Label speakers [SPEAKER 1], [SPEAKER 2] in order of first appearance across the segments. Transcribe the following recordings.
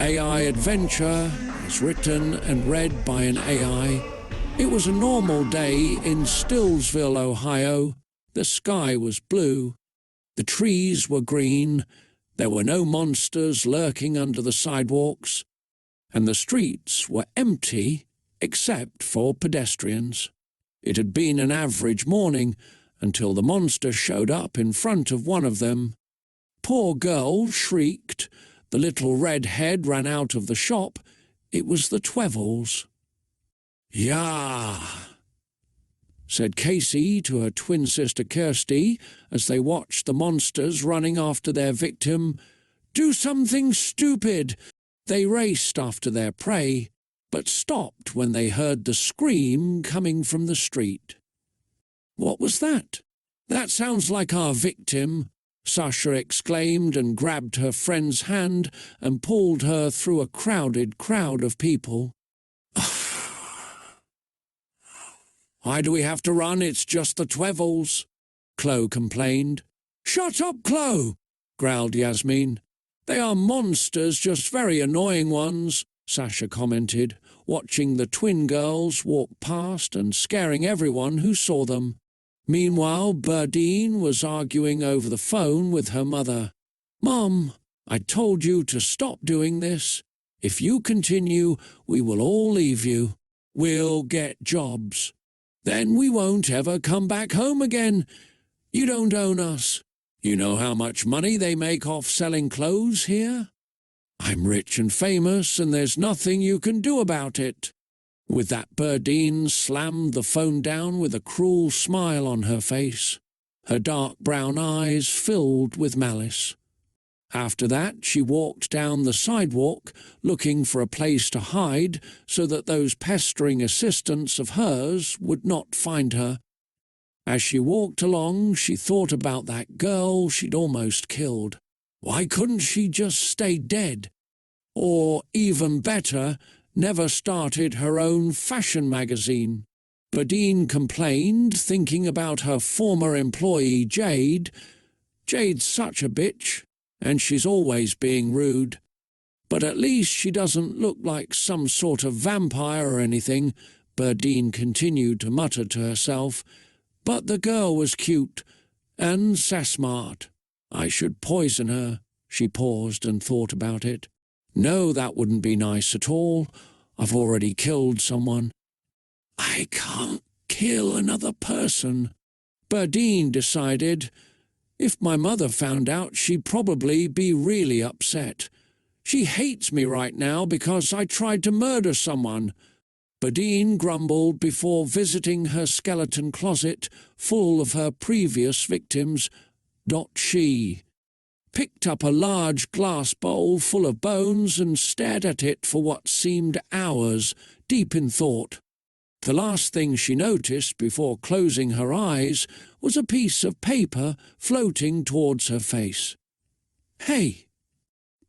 [SPEAKER 1] AI Adventure is written and read by an AI. It was a normal day in Stillsville, Ohio. The sky was blue. The trees were green. There were no monsters lurking under the sidewalks. And the streets were empty except for pedestrians. It had been an average morning until the monster showed up in front of one of them. Poor girl shrieked. The little red head ran out of the shop. It was the Twevils. "Yah," said Casey to her twin sister Kirsty as they watched the monsters running after their victim. "Do something stupid." They raced after their prey, but stopped when they heard the scream coming from the street. "What was that?" "That sounds like our victim," Sasha exclaimed and grabbed her friend's hand and pulled her through a crowded crowd of people. "Why do we have to run? It's just the Twevils," Chloe complained. "Shut up, Chloe," growled Yasmin. "They are monsters, just very annoying ones," Sasha commented, watching the twin girls walk past and scaring everyone who saw them. Meanwhile, Berdine was arguing over the phone with her mother. "Mom, I told you to stop doing this. If you continue, we will all leave you. We'll get jobs. Then we won't ever come back home again. You don't own us. You know how much money they make off selling clothes here? I'm rich and famous, and there's nothing you can do about it." With that, Berdine slammed the phone down with a cruel smile on her face. Her dark brown eyes filled with malice. After that, she walked down the sidewalk, looking for a place to hide so that those pestering assistants of hers would not find her. As she walked along, she thought about that girl she'd almost killed. Why couldn't she just stay dead? Or, even better, never started her own fashion magazine? Berdine complained, thinking about her former employee Jade. "Jade's such a bitch, and she's always being rude. But at least she doesn't look like some sort of vampire or anything," Berdine continued to mutter to herself. "But the girl was cute, and smart. I should poison her." She paused and thought about it. "No, that wouldn't be nice at all. I've already killed someone." "I can't kill another person," Berdine decided. "If my mother found out, she'd probably be really upset. She hates me right now because I tried to murder someone." Berdine grumbled before visiting her skeleton closet full of her previous victims. She picked up a large glass bowl full of bones and stared at it for what seemed hours, deep in thought. The last thing she noticed before closing her eyes was a piece of paper floating towards her face. "Hey,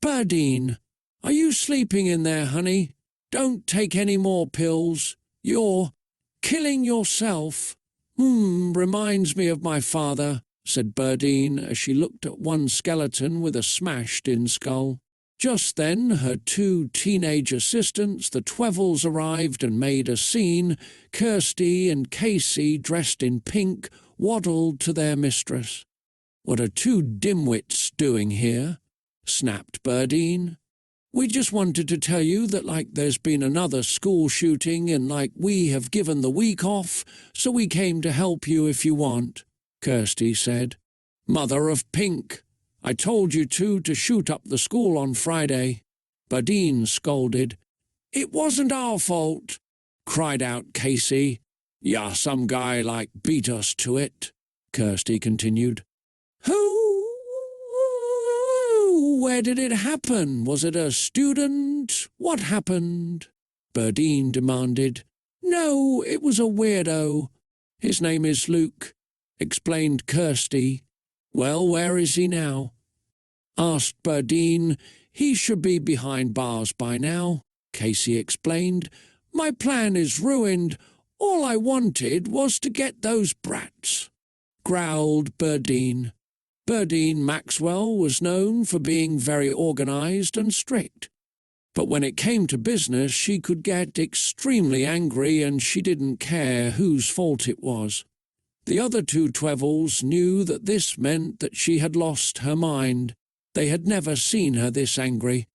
[SPEAKER 1] Berdine, are you sleeping in there, honey? Don't take any more pills. You're killing yourself." Reminds me of my father," said Berdine as she looked at one skeleton with a smashed-in skull. Just then, her two teenage assistants, the Twevils, arrived and made a scene. Kirsty and Casey, dressed in pink, waddled to their mistress. "What are two dimwits doing here?" snapped Berdine. "We just wanted to tell you that, there's been another school shooting and, we have given the week off, so we came to help you if you want," Kirsty said. "Mother of Pink, I told you to shoot up the school on Friday," Berdine scolded. "It wasn't our fault," cried out Casey. "Yeah, some guy, beat us to it," Kirsty continued. "Who? Where did it happen? Was it a student? What happened?" Berdine demanded. "No, it was a weirdo. His name is Luke," explained Kirsty. "Well, where is he now?" asked Berdine. "He should be behind bars by now," Casey explained. "My plan is ruined. All I wanted was to get those brats," growled Berdine. Berdine Maxwell was known for being very organized and strict. But when it came to business, she could get extremely angry, and she didn't care whose fault it was. The other two Twevels knew that this meant that she had lost her mind. They had never seen her this angry.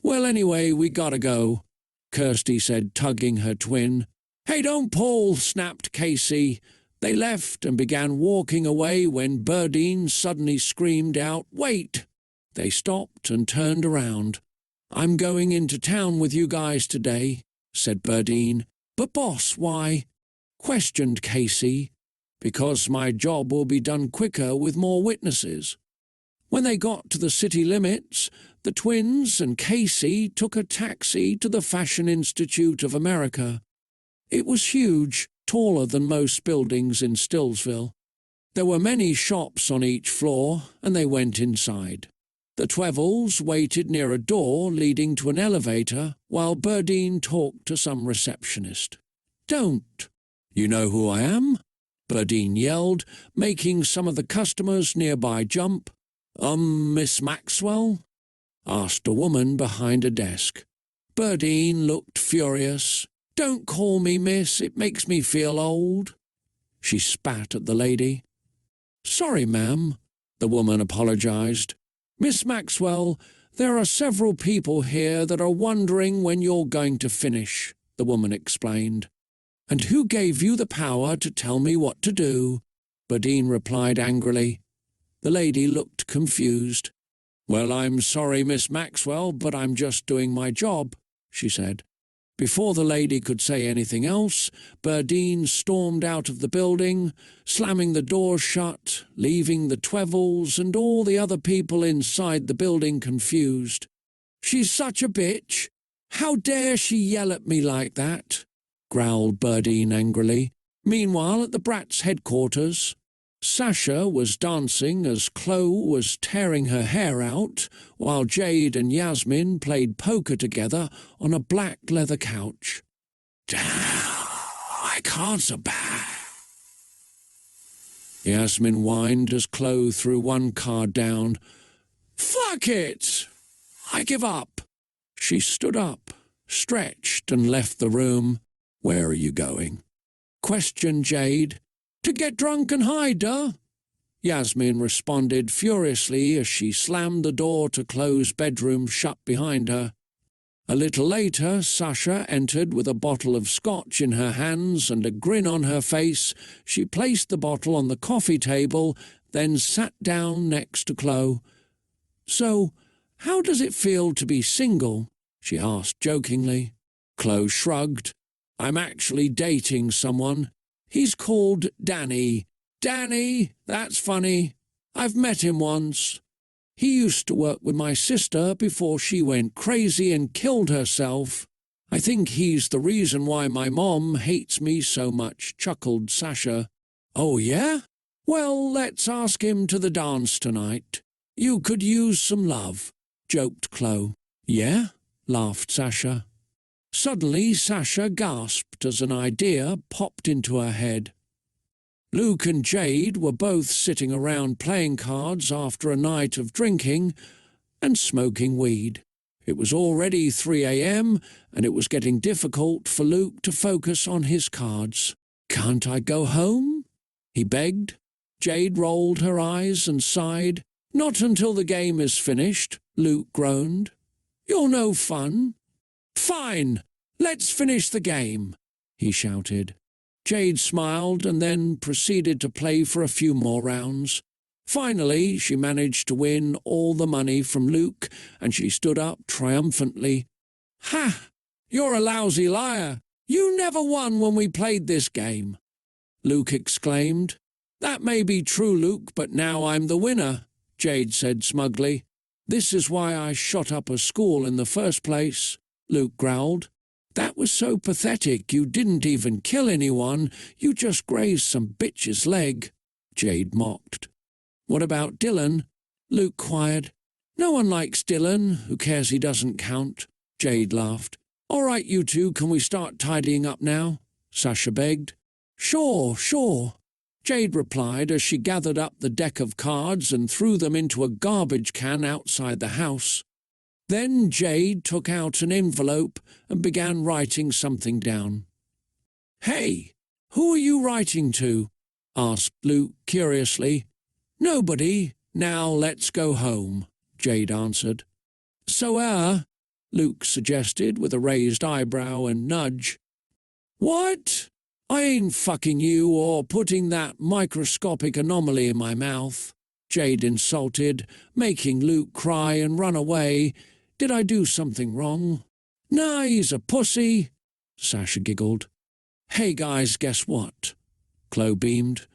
[SPEAKER 1] "Well, anyway, we gotta go," Kirsty said, tugging her twin. "Hey, don't pull," snapped Casey. They left and began walking away when Burdine suddenly screamed out, "Wait!" They stopped and turned around. "I'm going into town with you guys today," said Burdine. "But boss, why?" questioned Casey. "Because my job will be done quicker with more witnesses." When they got to the city limits, the twins and Casey took a taxi to the Fashion Institute of America. It was huge, taller than most buildings in Stillsville. There were many shops on each floor, and they went inside. The Twevels waited near a door leading to an elevator while Burdine talked to some receptionist. "Don't." "You know who I am?" Burdine yelled, making some of the customers nearby jump. Miss Maxwell?" asked a woman behind a desk. Burdine looked furious. "Don't call me miss, it makes me feel old." She spat at the lady. "Sorry, ma'am," the woman apologized. "Miss Maxwell, there are several people here that are wondering when you're going to finish," the woman explained. "And who gave you the power to tell me what to do?" Burdine replied angrily. The lady looked confused. "Well, I'm sorry, Miss Maxwell, but I'm just doing my job," she said. Before the lady could say anything else, Burdine stormed out of the building, slamming the door shut, leaving the Twevels and all the other people inside the building confused. "She's such a bitch! How dare she yell at me like that?" growled Burdine angrily. Meanwhile, at the Bratz headquarters, Sasha was dancing as Chloe was tearing her hair out, while Jade and Yasmin played poker together on a black leather couch. "Damn, I can't so bad," Yasmin whined as Chloe threw one card down. "Fuck it! I give up." She stood up, stretched, and left the room. "Where are you going?" questioned Jade. "To get drunk and high, duh," Yasmin responded furiously as she slammed the door to Chloe's bedroom shut behind her. A little later, Sasha entered with a bottle of scotch in her hands and a grin on her face. She placed the bottle on the coffee table, then sat down next to Chloe. "So, how does it feel to be single?" she asked jokingly. Chloe shrugged. "I'm actually dating someone. He's called Danny." "Danny? That's funny. I've met him once. He used to work with my sister before she went crazy and killed herself. I think he's the reason why my mom hates me so much," chuckled Sasha. "Oh, yeah? Well, let's ask him to the dance tonight. You could use some love," joked Chloe. "Yeah?" laughed Sasha. Suddenly, Sasha gasped as an idea popped into her head. Luke and Jade were both sitting around playing cards after a night of drinking and smoking weed. It was already 3 a.m., and it was getting difficult for Luke to focus on his cards. "Can't I go home?" he begged. Jade rolled her eyes and sighed. "Not until the game is finished," Luke groaned. "You're no fun." "Fine, let's finish the game," he shouted. Jade smiled and then proceeded to play for a few more rounds. Finally, she managed to win all the money from Luke, and she stood up triumphantly. "Ha! You're a lousy liar. You never won when we played this game," Luke exclaimed. "That may be true, Luke, but now I'm the winner," Jade said smugly. "This is why I shot up a school in the first place," Luke growled. "That was so pathetic. You didn't even kill anyone. You just grazed some bitch's leg," Jade mocked. "What about Dylan?" Luke inquired. "No one likes Dylan. Who cares, he doesn't count," Jade laughed. "All right, you two, can we start tidying up now?" Sasha begged. Sure. Jade replied as she gathered up the deck of cards and threw them into a garbage can outside the house. Then Jade took out an envelope and began writing something down. "Hey, who are you writing to?" asked Luke curiously. "Nobody. Now let's go home," Jade answered. "So, Luke suggested with a raised eyebrow and nudge. "What? I ain't fucking you or putting that microscopic anomaly in my mouth," Jade insulted, making Luke cry and run away. "Did I do something wrong?" "Nah, he's a pussy," Sasha giggled. "Hey guys, guess what?" Chloe beamed.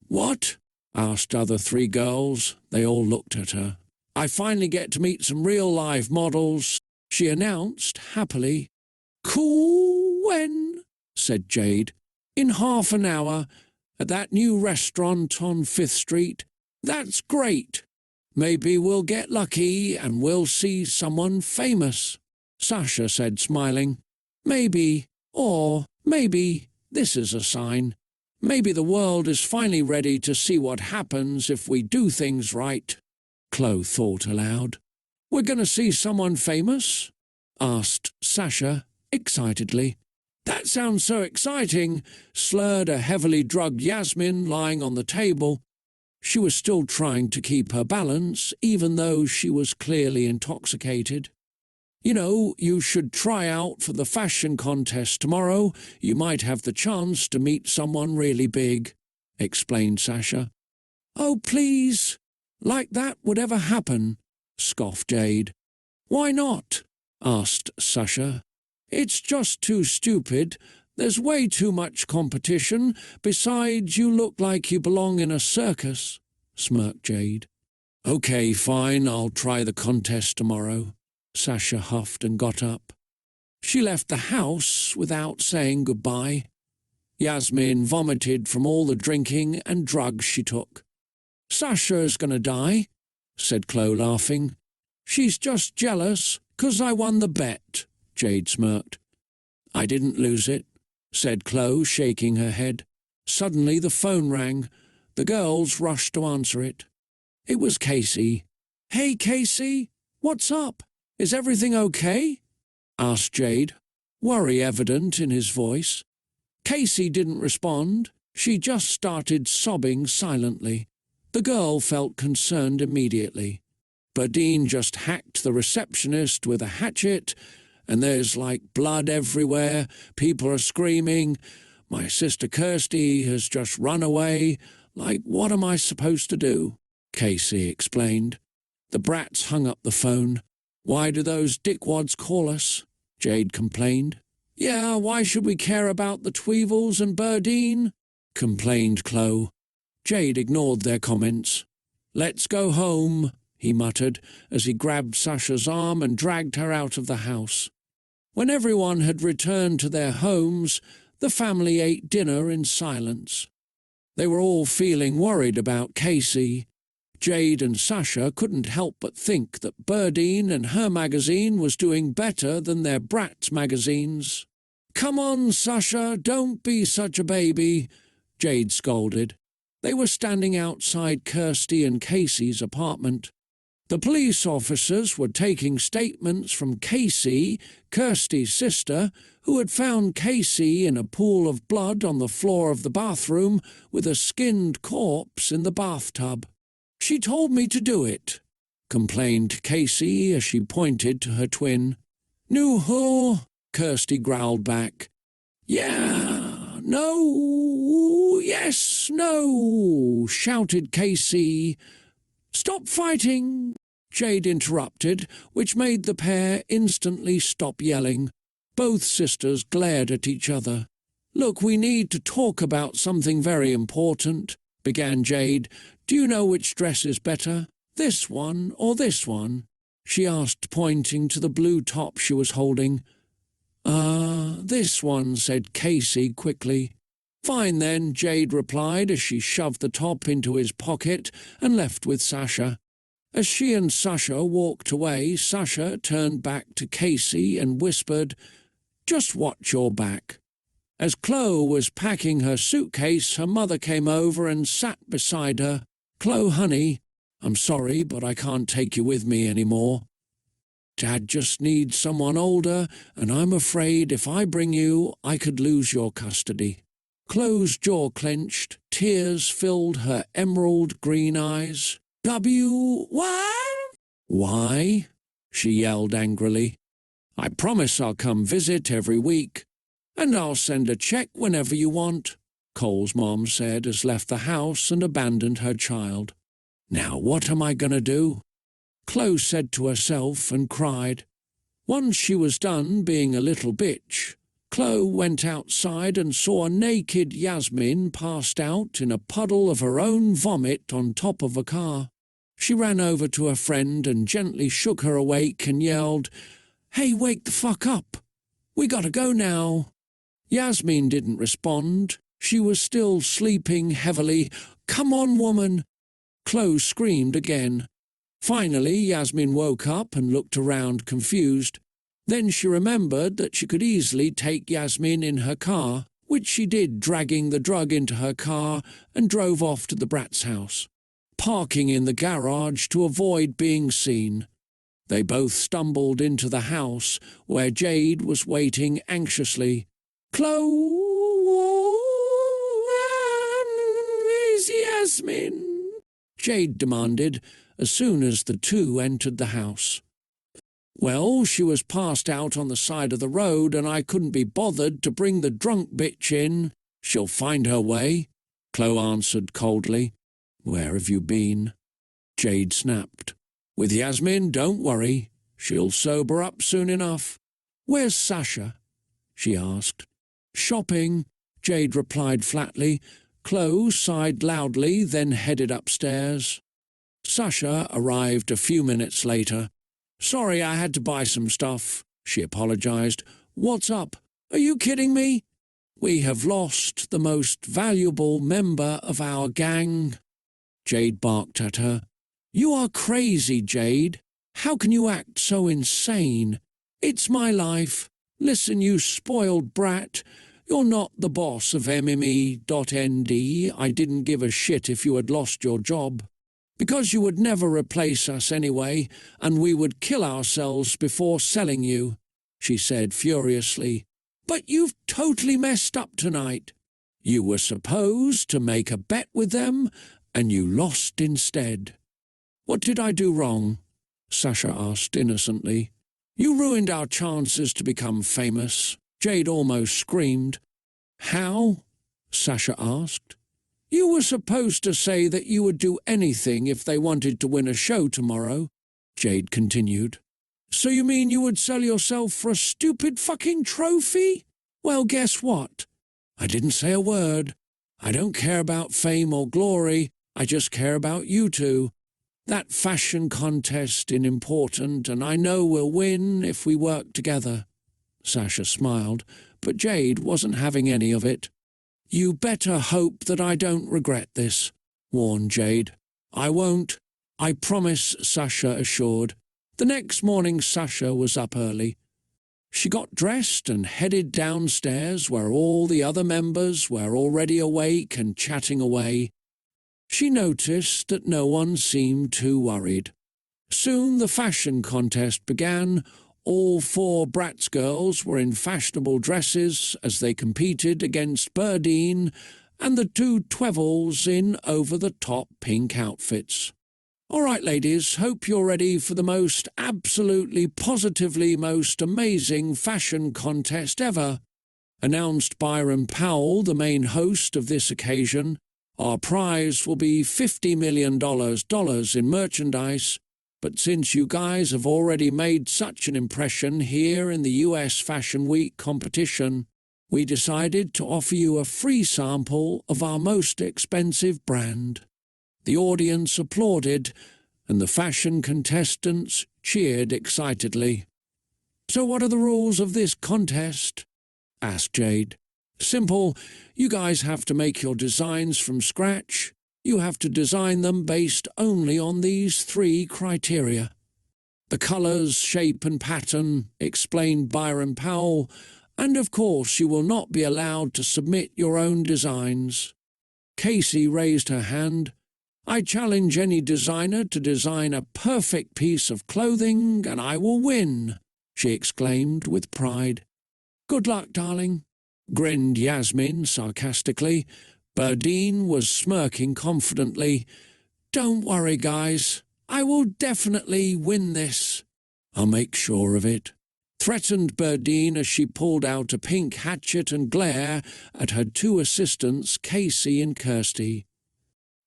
[SPEAKER 1] "What?" asked other three girls. They all looked at her. "I finally get to meet some real-life models," she announced happily. "Cool, when?" said Jade. "In half an hour, at that new restaurant on 5th Street. That's great. Maybe we'll get lucky and we'll see someone famous," Sasha said, smiling. "Maybe, or maybe this is a sign. Maybe the world is finally ready to see what happens if we do things right." Chloe thought aloud. "We're going to see someone famous?" asked Sasha excitedly. "That sounds so exciting," slurred a heavily drugged Yasmin lying on the table. She was still trying to keep her balance, even though she was clearly intoxicated. "You know, you should try out for the fashion contest tomorrow. You might have the chance to meet someone really big," explained Sasha. "Oh, please. Like that would ever happen," scoffed Jade. "Why not?" asked Sasha. "It's just too stupid. There's way too much competition. Besides, you look like you belong in a circus," smirked Jade. "Okay, fine, I'll try the contest tomorrow." Sasha huffed and got up. She left the house without saying goodbye. Yasmin vomited from all the drinking and drugs she took. "Sasha's gonna die," said Chloe, laughing. "She's just jealous 'cause I won the bet," Jade smirked. "I didn't lose it," said Chloe, shaking her head. Suddenly the phone rang. The girls rushed to answer it. It was Casey. "Hey, Casey, what's up? Is everything okay?" asked Jade, worry evident in his voice. Casey didn't respond. She just started sobbing silently. The girl felt concerned immediately. "Burdine just hacked the receptionist with a hatchet, and there's like blood everywhere. People are screaming. My sister Kirsty has just run away. Like, what am I supposed to do?" Casey explained. The brats hung up the phone. "Why do those dickwads call us?" Jade complained. "Yeah, why should we care about the Tweevils and Burdine?" complained Chloe. Jade ignored their comments. "Let's go home," he muttered as he grabbed Sasha's arm and dragged her out of the house. When everyone had returned to their homes, the family ate dinner in silence. They were all feeling worried about Casey. Jade and Sasha couldn't help but think that Burdine and her magazine was doing better than their Bratz magazines. "Come on, Sasha, don't be such a baby," Jade scolded. They were standing outside Kirsty and Casey's apartment. The police officers were taking statements from Casey, Kirsty's sister, who had found Casey in a pool of blood on the floor of the bathroom with a skinned corpse in the bathtub. "She told me to do it," complained Casey as she pointed to her twin. "No, who?" Kirsty growled back. "Yeah, no, yes, no," shouted Casey. "Stop fighting," Jade interrupted, which made the pair instantly stop yelling. Both sisters glared at each other. "Look, we need to talk about something very important," began Jade. "Do you know which dress is better? This one or this one?" she asked, pointing to the blue top she was holding. This one," said Casey quickly. "Fine then," Jade replied as she shoved the top into his pocket and left with Sasha. As she and Sasha walked away, Sasha turned back to Casey and whispered, "Just watch your back." As Chloe was packing her suitcase, her mother came over and sat beside her. "Chloe, honey, I'm sorry, but I can't take you with me anymore." Dad just needs someone older, and I'm afraid if I bring you, I could lose your custody." Chloe's jaw clenched, tears filled her emerald green eyes. Why? Why? She yelled angrily. "I promise I'll come visit every week, and I'll send a check whenever you want," Cole's mom said as left the house and abandoned her child. "Now what am I going to do?" Chloe said to herself and cried. Once she was done being a little bitch, Chloe went outside and saw a naked Yasmin passed out in a puddle of her own vomit on top of a car. She ran over to her friend and gently shook her awake and yelled, "Hey, wake the fuck up! We gotta go now!" Yasmin didn't respond. She was still sleeping heavily. "Come on, woman!" Chloe screamed again. Finally, Yasmin woke up and looked around confused. Then she remembered that she could easily take Yasmin in her car, which she did, dragging the drug into her car, and drove off to the Bratz house, parking in the garage to avoid being seen. They both stumbled into the house, where Jade was waiting anxiously. "Chloe, where's Yasmin?" Jade demanded as soon as the two entered the house. "Well, she was passed out on the side of the road, and I couldn't be bothered to bring the drunk bitch in. She'll find her way," Chloe answered coldly. "Where have you been?" Jade snapped. "With Yasmin, don't worry. She'll sober up soon enough." "Where's Sasha?" she asked. "Shopping," Jade replied flatly. Chloe sighed loudly, then headed upstairs. Sasha arrived a few minutes later. "Sorry, I had to buy some stuff," she apologized. "What's up? Are you kidding me? We have lost the most valuable member of our gang." Jade barked at her. "You are crazy, Jade. How can you act so insane? It's my life. Listen, you spoiled brat. You're not the boss of MME.ND. I didn't give a shit if you had lost your job, because you would never replace us anyway, and we would kill ourselves before selling you," she said furiously. "But you've totally messed up tonight. You were supposed to make a bet with them, and you lost instead." "What did I do wrong?" Sasha asked innocently. "You ruined our chances to become famous," Jade almost screamed. "How?" Sasha asked. "You were supposed to say that you would do anything if they wanted to win a show tomorrow," Jade continued. "So you mean you would sell yourself for a stupid fucking trophy? Well, guess what? I didn't say a word. I don't care about fame or glory. I just care about you two. That fashion contest is important, and I know we'll win if we work together." Sasha smiled, but Jade wasn't having any of it. "You better hope that I don't regret this," warned Jade. "I won't. I promise," Sasha assured. The next morning Sasha was up early. She got dressed and headed downstairs where all the other members were already awake and chatting away. She noticed that no one seemed too worried. Soon the fashion contest began. All 4 Bratz girls were in fashionable dresses as they competed against Berdine and the 2 Twevels in over-the-top pink outfits. "All right, ladies, hope you're ready for the most absolutely positively most amazing fashion contest ever," announced Byron Powell, the main host of this occasion. "Our prize will be $50 million in merchandise. But since you guys have already made such an impression here in the US Fashion Week competition, we decided to offer you a free sample of our most expensive brand." The audience applauded, and the fashion contestants cheered excitedly. "So what are the rules of this contest?" asked Jade. "Simple. You guys have to make your designs from scratch. You have to design them based only on these 3 criteria. The colours, shape and pattern," explained Byron Powell, "and of course you will not be allowed to submit your own designs." Casey raised her hand. I challenge any designer to design a perfect piece of clothing, and I will win," she exclaimed with pride. "Good luck, darling," grinned Yasmin sarcastically. Berdine was smirking confidently. "Don't worry, guys. I will definitely win this." "I'll make sure of it," threatened Berdine as she pulled out a pink hatchet and glare at her two assistants, Casey and Kirsty.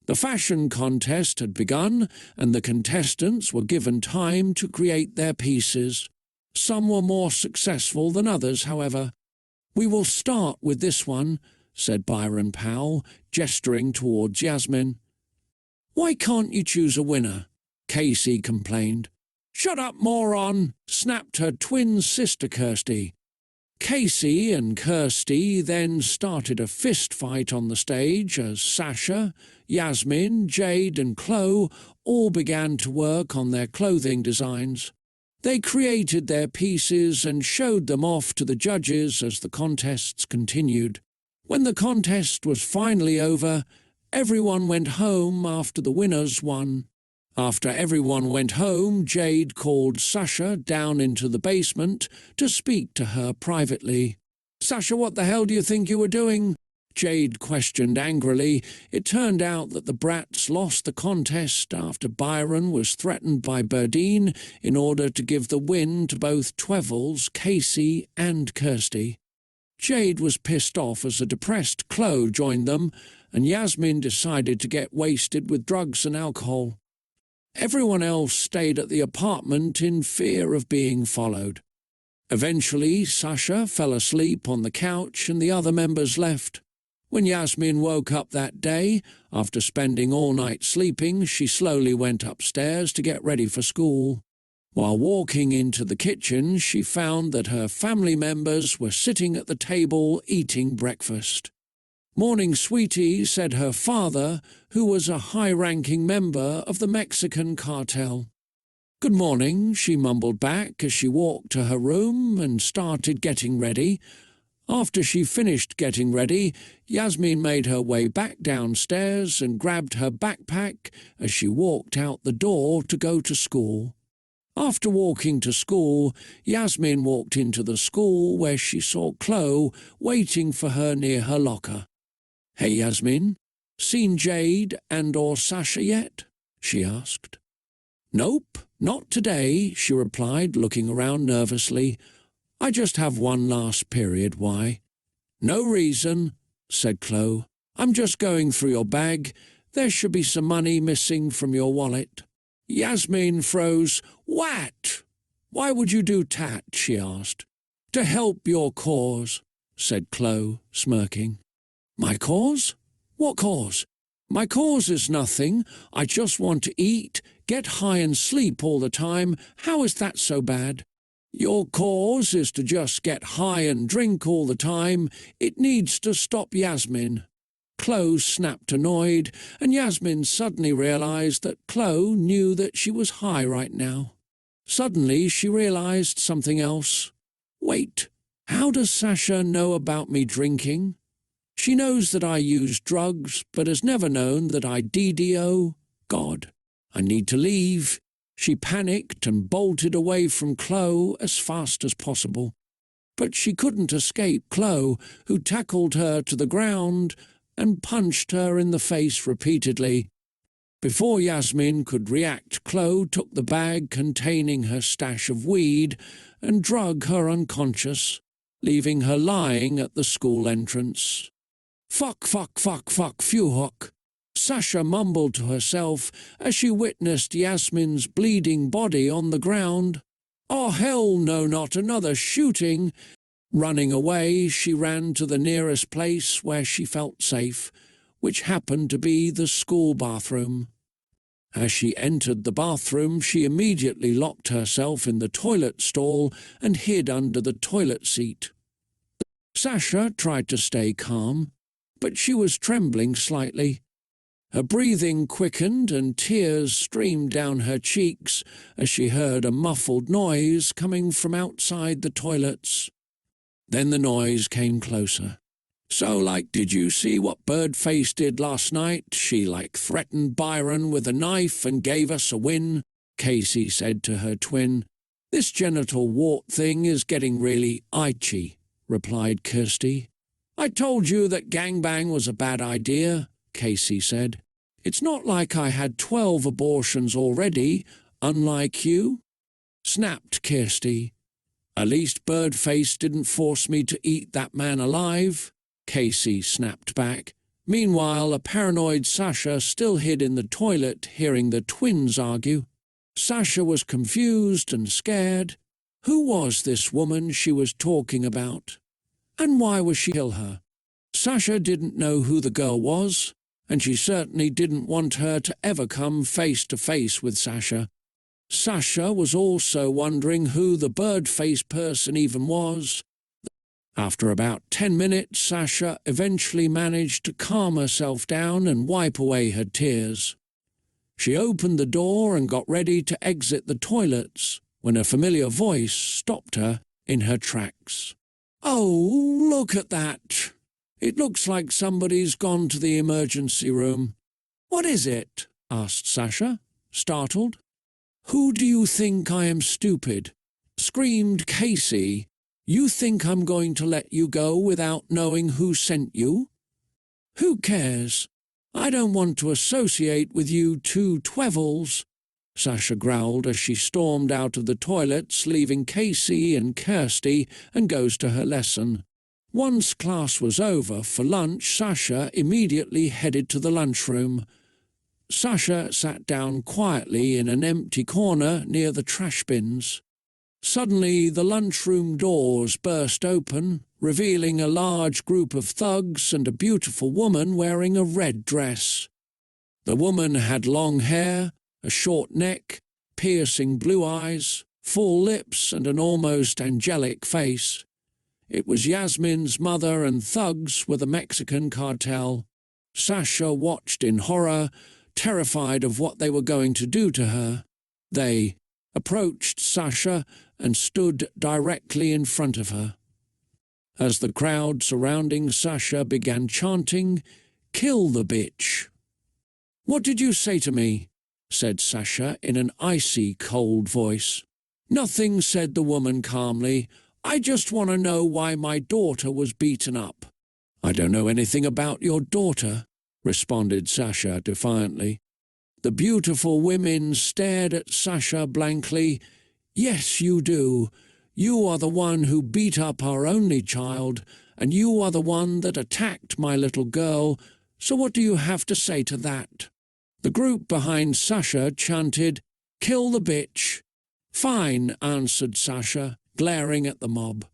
[SPEAKER 1] The fashion contest had begun, and the contestants were given time to create their pieces. Some were more successful than others, however. "We will start with this one," said Byron Powell, gesturing towards Yasmin. "Why can't you choose a winner?" Casey complained. "Shut up, moron!" snapped her twin sister Kirsty. Casey and Kirsty then started a fist fight on the stage as Sasha, Yasmin, Jade and Chloe all began to work on their clothing designs. They created their pieces and showed them off to the judges as the contests continued. When the contest was finally over, everyone went home after the winners won. After everyone went home, Jade called Sasha down into the basement to speak to her privately. "Sasha, what the hell do you think you were doing?" Jade questioned angrily. It turned out that the Bratz lost the contest after Byron was threatened by Berdine in order to give the win to both Twevels, Casey and Kirsty. Jade was pissed off as a depressed Chloe joined them, and Yasmin decided to get wasted with drugs and alcohol. Everyone else stayed at the apartment in fear of being followed. Eventually, Sasha fell asleep on the couch and the other members left. When Yasmin woke up that day, after spending all night sleeping, she slowly went upstairs to get ready for school. While walking into the kitchen, she found that her family members were sitting at the table eating breakfast. "Morning, sweetie," said her father, who was a high-ranking member of the Mexican cartel. "Good morning," she mumbled back as she walked to her room and started getting ready. After she finished getting ready, Yasmin made her way back downstairs and grabbed her backpack as she walked out the door to go to school. After walking to school, Yasmin walked into the school where she saw Chloe waiting for her near her locker. "Hey, Yasmin, seen Jade and/or Sasha yet?" she asked. "Nope, not today," she replied, looking around nervously. "I just have one last period, why?" "No reason," said Chloe. "I'm just going through your bag. There should be some money missing from your wallet." Yasmin froze. "What? Why would you do that?" she asked. "To help your cause," said Chloe, smirking. "My cause? What cause?" "My cause is nothing. I just want to eat, get high and sleep all the time. How is that so bad?" "Your cause is to just get high and drink all the time. It needs to stop, Yasmin." Chloe snapped, annoyed, and Yasmin suddenly realized that Chloe knew that she was high right now. Suddenly she realized something else. "Wait, how does Sasha know about me drinking? She knows that I use drugs, but has never known that I DDO. God, I need to leave." She panicked and bolted away from Chloe as fast as possible. But she couldn't escape Chloe, who tackled her to the ground and punched her in the face repeatedly. Before Yasmin could react, Chloe took the bag containing her stash of weed and drug her unconscious, leaving her lying at the school entrance. Fuck, phew-hock," Sasha mumbled to herself as she witnessed Yasmin's bleeding body on the ground. "Oh, hell no, not another shooting." Running away, she ran to the nearest place where she felt safe, which happened to be the school bathroom. As she entered the bathroom, she immediately locked herself in the toilet stall and hid under the toilet seat. Sasha tried to stay calm, but she was trembling slightly. Her breathing quickened and tears streamed down her cheeks as she heard a muffled noise coming from outside the toilets. Then the noise came closer. So, did you see what Birdface did last night? She, threatened Byron with a knife and gave us a win, Casey said to her twin. This genital wart thing is getting really itchy, replied Kirsty. I told you that gangbang was a bad idea, Casey said. It's not like I had 12 abortions already, unlike you, snapped Kirsty. At least Birdface didn't force me to eat that man alive, Casey snapped back. Meanwhile, a paranoid Sasha still hid in the toilet, hearing the twins argue. Sasha was confused and scared. Who was this woman she was talking about? And why was she kill her? Sasha didn't know who the girl was, and she certainly didn't want her to ever come face to face with Sasha. Sasha was also wondering who the bird-faced person even was. After about 10 minutes, Sasha eventually managed to calm herself down and wipe away her tears. She opened the door and got ready to exit the toilets when a familiar voice stopped her in her tracks. "Oh, look at that! It looks like somebody's gone to the emergency room." "What is it?" asked Sasha, startled. "Who do you think I am, stupid?" screamed Casey. "You think I'm going to let you go without knowing who sent you? Who cares? I don't want to associate with you two twevils," Sasha growled as she stormed out of the toilets, leaving Casey and Kirsty, and goes to her lesson. Once class was over for lunch, Sasha immediately headed to the lunchroom. Sasha sat down quietly in an empty corner near the trash bins. Suddenly, the lunchroom doors burst open, revealing a large group of thugs and a beautiful woman wearing a red dress. The woman had long hair, a short neck, piercing blue eyes, full lips, and an almost angelic face. It was Yasmin's mother, and thugs were the Mexican cartel. Sasha watched in horror, terrified of what they were going to do to her. They approached Sasha and stood directly in front of her. As the crowd surrounding Sasha began chanting, "Kill the bitch." "What did you say to me?" said Sasha in an icy, cold voice. "Nothing," said the woman calmly. "I just want to know why my daughter was beaten up." "I don't know anything about your daughter," responded Sasha defiantly. The beautiful women stared at Sasha blankly. "Yes, you do. You are the one who beat up our only child, and you are the one that attacked my little girl, so what do you have to say to that?" The group behind Sasha chanted, "Kill the bitch." "Fine," answered Sasha, glaring at the mob.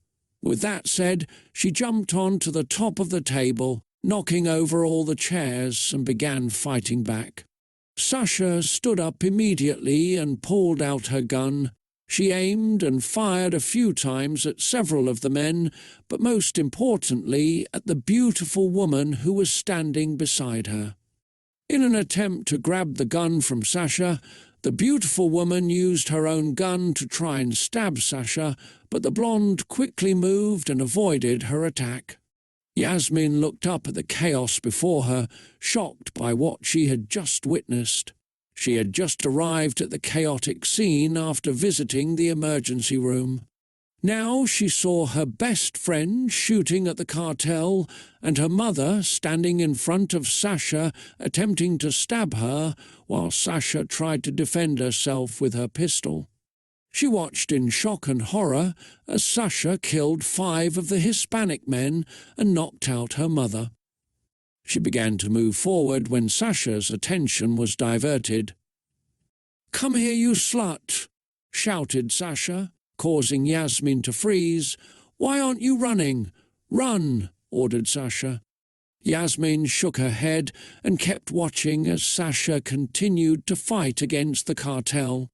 [SPEAKER 1] With that said, she jumped on to the top of the table, knocking over all the chairs, and began fighting back. Sasha stood up immediately and pulled out her gun. She aimed and fired a few times at several of the men, but most importantly at the beautiful woman who was standing beside her. In an attempt to grab the gun from Sasha, the beautiful woman used her own gun to try and stab Sasha, but the blonde quickly moved and avoided her attack. Yasmin looked up at the chaos before her, shocked by what she had just witnessed. She had just arrived at the chaotic scene after visiting the emergency room. Now she saw her best friend shooting at the cartel and her mother standing in front of Sasha attempting to stab her while Sasha tried to defend herself with her pistol. She watched in shock and horror as Sasha killed 5 of the Hispanic men and knocked out her mother. She began to move forward when Sasha's attention was diverted. "Come here, you slut!" shouted Sasha, causing Yasmin to freeze. "Why aren't you running?" "Run!" ordered Sasha. Yasmin shook her head and kept watching as Sasha continued to fight against the cartel.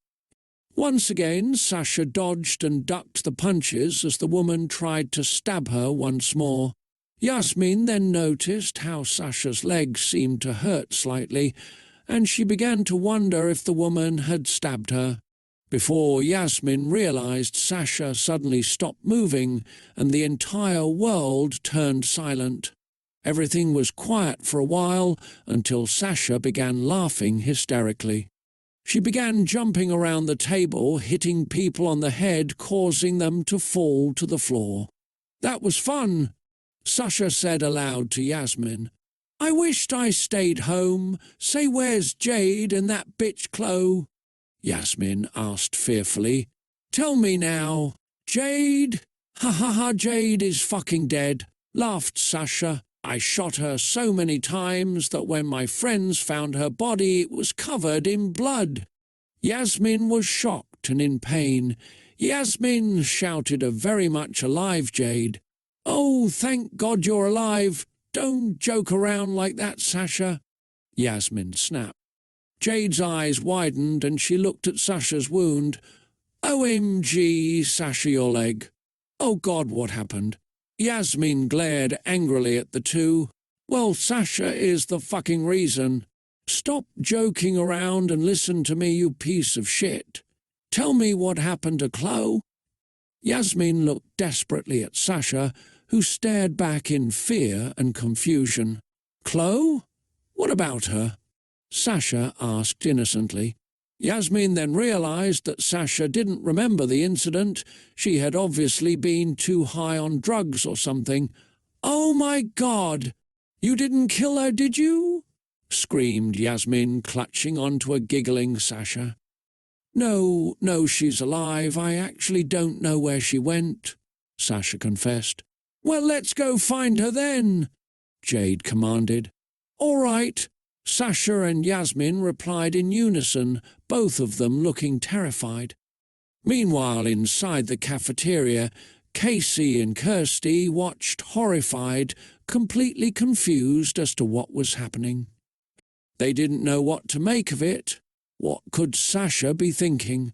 [SPEAKER 1] Once again, Sasha dodged and ducked the punches as the woman tried to stab her once more. Yasmin then noticed how Sasha's legs seemed to hurt slightly, and she began to wonder if the woman had stabbed her. Before Yasmin realized, Sasha suddenly stopped moving, and the entire world turned silent. Everything was quiet for a while until Sasha began laughing hysterically. She began jumping around the table, hitting people on the head, causing them to fall to the floor. "That was fun," Sasha said aloud to Yasmin. "I wished I stayed home. Say, where's Jade and that bitch Chloe?" Yasmin asked fearfully. "Tell me now. Jade?" "Ha ha ha, Jade is fucking dead," laughed Sasha. "I shot her so many times that when my friends found her body it was covered in blood." Yasmin was shocked and in pain. "Yasmin," shouted a very much alive Jade. "Oh, thank God you're alive. Don't joke around like that, Sasha." Yasmin snapped. Jade's eyes widened and she looked at Sasha's wound. "OMG, Sasha, your leg." "Oh God, what happened?" Yasmin glared angrily at the two. "Well, Sasha is the fucking reason. Stop joking around and listen to me, you piece of shit. Tell me what happened to Chloe." Yasmin looked desperately at Sasha, who stared back in fear and confusion. "Chloe? What about her?" Sasha asked innocently. Yasmin then realized that Sasha didn't remember the incident. She had obviously been too high on drugs or something. "Oh my God! You didn't kill her, did you?" screamed Yasmin, clutching onto a giggling Sasha. No, she's alive. I actually don't know where she went," Sasha confessed. "Well, let's go find her then," Jade commanded. "All right," Sasha and Yasmin replied in unison, both of them looking terrified. Meanwhile, inside the cafeteria, Casey and Kirsty watched horrified, completely confused as to what was happening. They didn't know what to make of it. What could Sasha be thinking?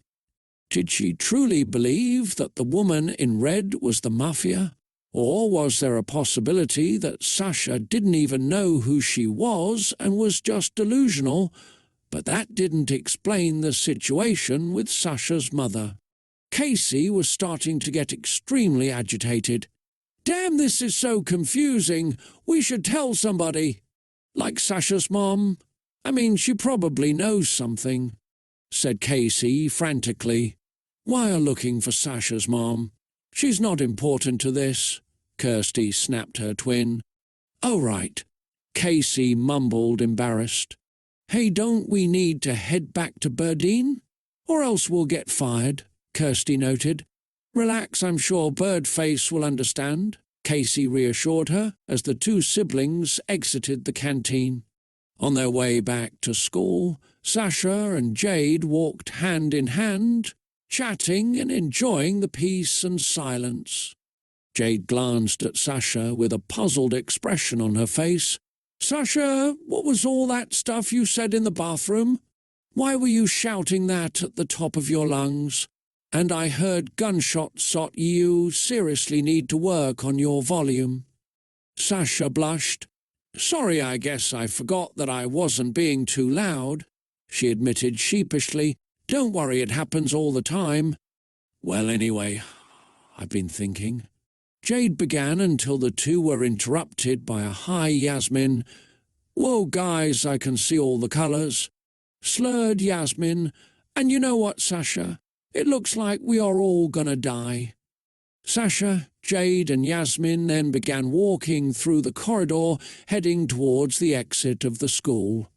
[SPEAKER 1] Did she truly believe that the woman in red was the mafia? Or was there a possibility that Sasha didn't even know who she was and was just delusional? But that didn't explain the situation with Sasha's mother. Casey was starting to get extremely agitated. "Damn, this is so confusing. We should tell somebody." "Like Sasha's mom? I mean, she probably knows something," said Casey frantically. "Why looking for Sasha's mom? She's not important to this," Kirsty snapped her twin. "Oh, right," Casey mumbled, embarrassed. "Hey, don't we need to head back to Birdine? Or else we'll get fired," Kirsty noted. "Relax, I'm sure Birdface will understand," Casey reassured her as the two siblings exited the canteen. On their way back to school, Sasha and Jade walked hand in hand, chatting and enjoying the peace and silence. Jade glanced at Sasha with a puzzled expression on her face. "Sasha, what was all that stuff you said in the bathroom? Why were you shouting that at the top of your lungs? And I heard gunshots, you seriously need to work on your volume." Sasha blushed. "Sorry, I guess I forgot that I wasn't being too loud," she admitted sheepishly. "Don't worry, it happens all the time." "Well, anyway, I've been thinking," Jade began until the two were interrupted by a high Yasmin. "Whoa, guys, I can see all the colours," slurred Yasmin. "And you know what, Sasha? It looks like we are all gonna die." Sasha, Jade and Yasmin then began walking through the corridor, heading towards the exit of the school.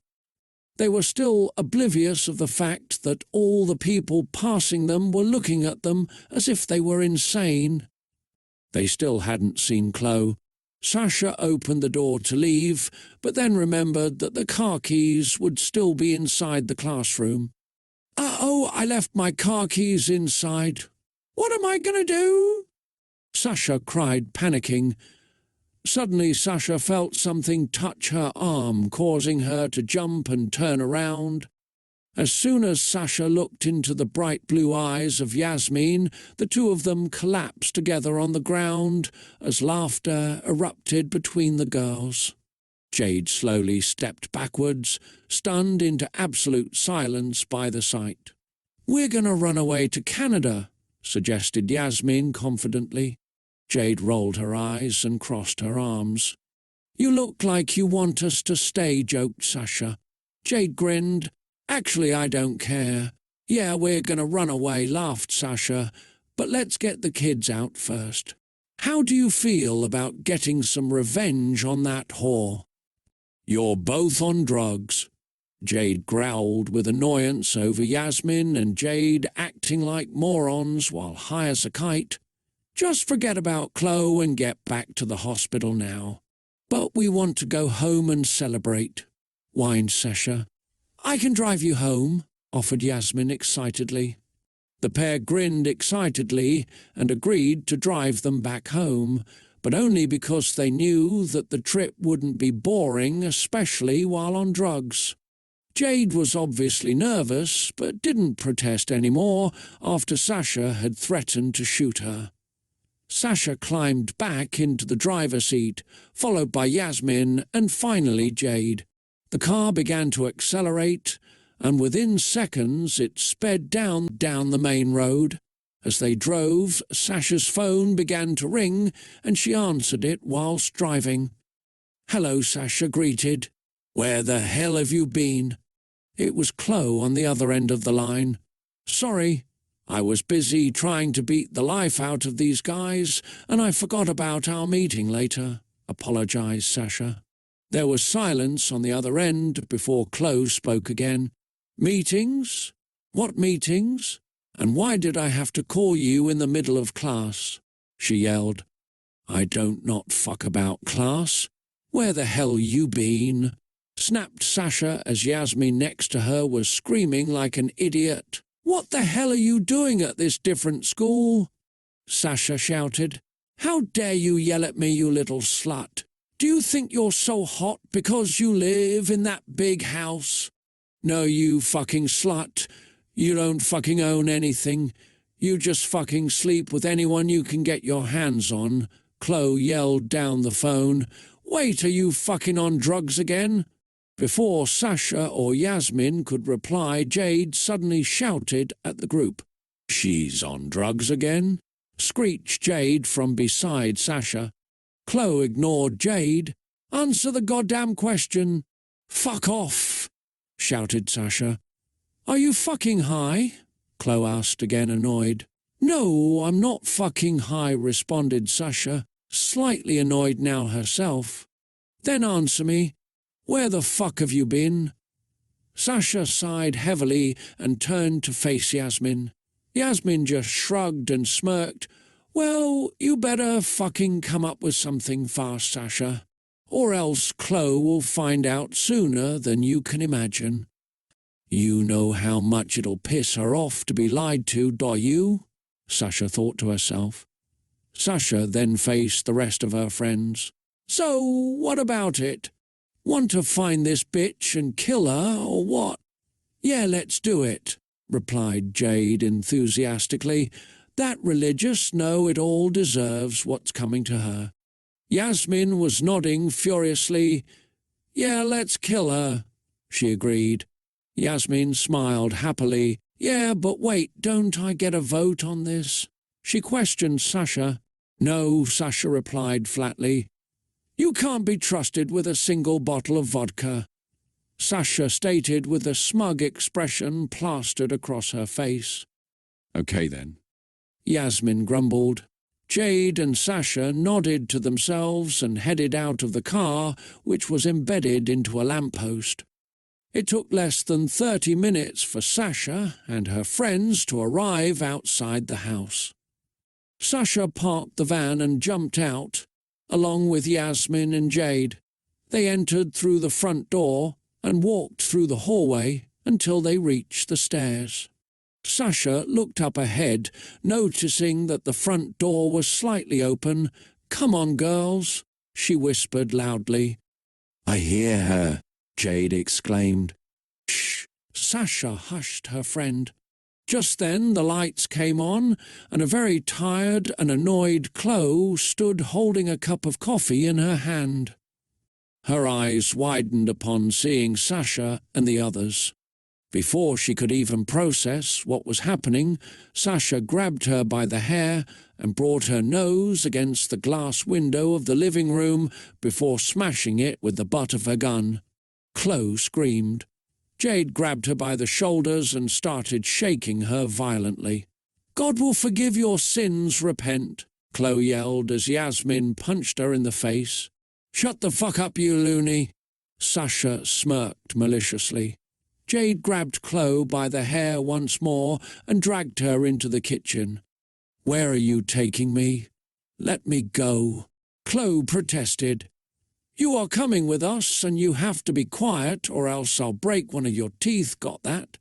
[SPEAKER 1] They were still oblivious of the fact that all the people passing them were looking at them as if they were insane. They still hadn't seen Chloe. Sasha opened the door to leave, but then remembered that the car keys would still be inside the classroom. "Uh-oh, I left my car keys inside. What am I going to do?" Sasha cried, panicking. Suddenly Sasha felt something touch her arm, causing her to jump and turn around. As soon as Sasha looked into the bright blue eyes of Yasmin, the two of them collapsed together on the ground as laughter erupted between the girls. Jade slowly stepped backwards, stunned into absolute silence by the sight. "We're going to run away to Canada," suggested Yasmin confidently. Jade rolled her eyes and crossed her arms. You look like you want us to stay, joked Sasha. Jade grinned. Actually, I don't care. Yeah, we're gonna run away, laughed Sasha. But let's get the kids out first. How do you feel about getting some revenge on that whore? You're both on drugs. Jade growled with annoyance over Yasmin and Jade acting like morons while high as a kite. Just forget about Chloe and get back to the hospital now. But we want to go home and celebrate, whined Sasha. I can drive you home, offered Yasmin excitedly. The pair grinned excitedly and agreed to drive them back home, but only because they knew that the trip wouldn't be boring, especially while on drugs. Jade was obviously nervous, but didn't protest anymore after Sasha had threatened to shoot her. Sasha climbed back into the driver's seat, followed by Yasmin and finally Jade. The car began to accelerate, and within seconds it sped down the main road. As they drove, Sasha's phone began to ring, and she answered it whilst driving. Hello, Sasha greeted. Where the hell have you been? It was Chloe on the other end of the line. Sorry, I was busy trying to beat the life out of these guys, and I forgot about our meeting later, apologized Sasha. There was silence on the other end before Chloe spoke again. Meetings? What meetings? And why did I have to call you in the middle of class? She yelled. I don't not fuck about class. Where the hell you been? Snapped Sasha as Yasmin next to her was screaming like an idiot. What the hell are you doing at this different school? Sasha shouted. How dare you yell at me, you little slut? Do you think you're so hot because you live in that big house? No, you fucking slut. You don't fucking own anything. You just fucking sleep with anyone you can get your hands on. Chloe yelled down the phone. Wait, are you fucking on drugs again? Before Sasha or Yasmin could reply, Jade suddenly shouted at the group. She's on drugs again? Screeched Jade from beside Sasha. Chloe ignored Jade. Answer the goddamn question. Fuck off, shouted Sasha. Are you fucking high? Chloe asked again, annoyed. No, I'm not fucking high, responded Sasha, slightly annoyed now herself. Then answer me. Where the fuck have you been? Sasha sighed heavily and turned to face Yasmin. Yasmin just shrugged and smirked. Well, you better fucking come up with something fast, Sasha, or else Chloe will find out sooner than you can imagine. You know how much it'll piss her off to be lied to, do you? Sasha thought to herself. Sasha then faced the rest of her friends. So, what about it? Want to find this bitch and kill her, or what? Yeah, let's do it, replied Jade enthusiastically. That religious know it all deserves what's coming to her. Yasmin was nodding furiously. Yeah, let's kill her, she agreed. Yasmin smiled happily. Yeah, but wait, don't I get a vote on this? She questioned Sasha. No, Sasha replied flatly. You can't be trusted with a single bottle of vodka, Sasha stated with a smug expression plastered across her face. Okay then, Yasmin grumbled. Jade and Sasha nodded to themselves and headed out of the car, which was embedded into a lamppost. It took less than 30 minutes for Sasha and her friends to arrive outside the house. Sasha parked the van and jumped out, along with Yasmin and Jade. They entered through the front door and walked through the hallway until they reached the stairs. Sasha looked up ahead, noticing that the front door was slightly open. Come on, girls, she whispered loudly. I hear her, Jade exclaimed. Shh, Sasha hushed her friend. Just then the lights came on, and a very tired and annoyed Chloe stood holding a cup of coffee in her hand. Her eyes widened upon seeing Sasha and the others. Before she could even process what was happening, Sasha grabbed her by the hair and brought her nose against the glass window of the living room before smashing it with the butt of her gun. Chloe screamed. Jade grabbed her by the shoulders and started shaking her violently. "God will forgive your sins, repent," Chloe yelled as Yasmin punched her in the face. "Shut the fuck up, you loony," Sasha smirked maliciously. Jade grabbed Chloe by the hair once more and dragged her into the kitchen. "Where are you taking me?" "Let me go," Chloe protested. "You are coming with us, and you have to be quiet, or else I'll break one of your teeth, got that?"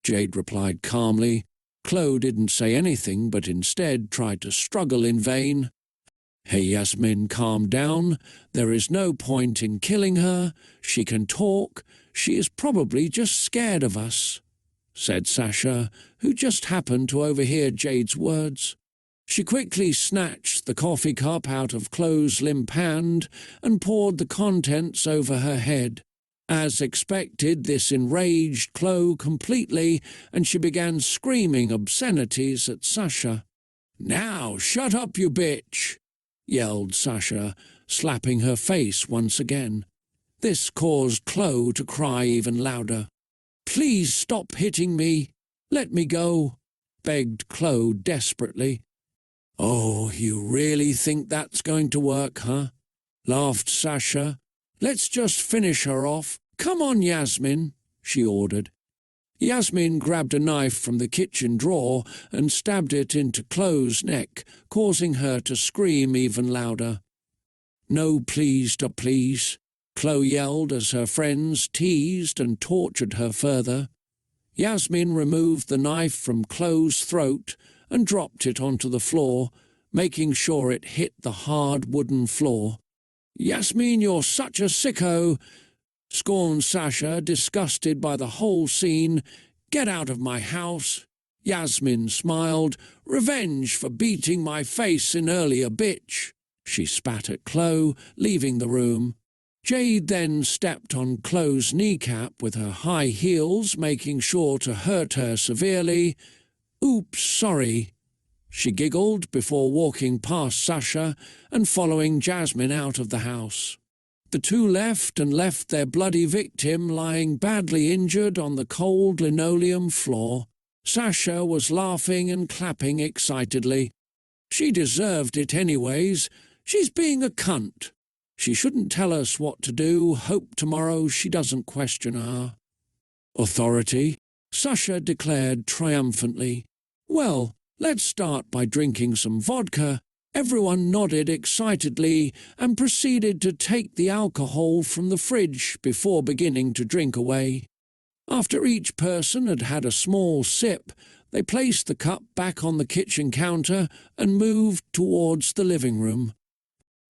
[SPEAKER 1] Jade replied calmly. Chloe didn't say anything, but instead tried to struggle in vain. "Hey, Yasmin, calm down. There is no point in killing her. She can talk. She is probably just scared of us," said Sasha, who just happened to overhear Jade's words. She quickly snatched the coffee cup out of Chloe's limp hand and poured the contents over her head. As expected, this enraged Chloe completely, and she began screaming obscenities at Sasha. "Now shut up, you bitch!" yelled Sasha, slapping her face once again. This caused Chloe to cry even louder. "Please stop hitting me. Let me go," begged Chloe desperately. "Oh, you really think that's going to work, huh?" laughed Sasha. "Let's just finish her off. Come on, Yasmin," she ordered. Yasmin grabbed a knife from the kitchen drawer and stabbed it into Chloe's neck, causing her to scream even louder. "No, please, please," Chloe yelled as her friends teased and tortured her further. Yasmin removed the knife from Chloe's throat and dropped it onto the floor, making sure it hit the hard wooden floor. "Yasmin, you're such a sicko," scorned Sasha, disgusted by the whole scene. "Get out of my house." Yasmin smiled. "Revenge for beating my face in earlier, bitch." She spat at Chloe, leaving the room. Jade then stepped on Chloe's kneecap with her high heels, making sure to hurt her severely. "Oops, sorry," she giggled before walking past Sasha and following Jasmine out of the house. The two left their bloody victim lying badly injured on the cold linoleum floor. Sasha was laughing and clapping excitedly. "She deserved it anyways. She's being a cunt. She shouldn't tell us what to do. Hope tomorrow she doesn't question her authority," Sasha declared triumphantly. "Well, let's start by drinking some vodka." Everyone nodded excitedly and proceeded to take the alcohol from the fridge before beginning to drink away. After each person had had a small sip, they placed the cup back on the kitchen counter and moved towards the living room.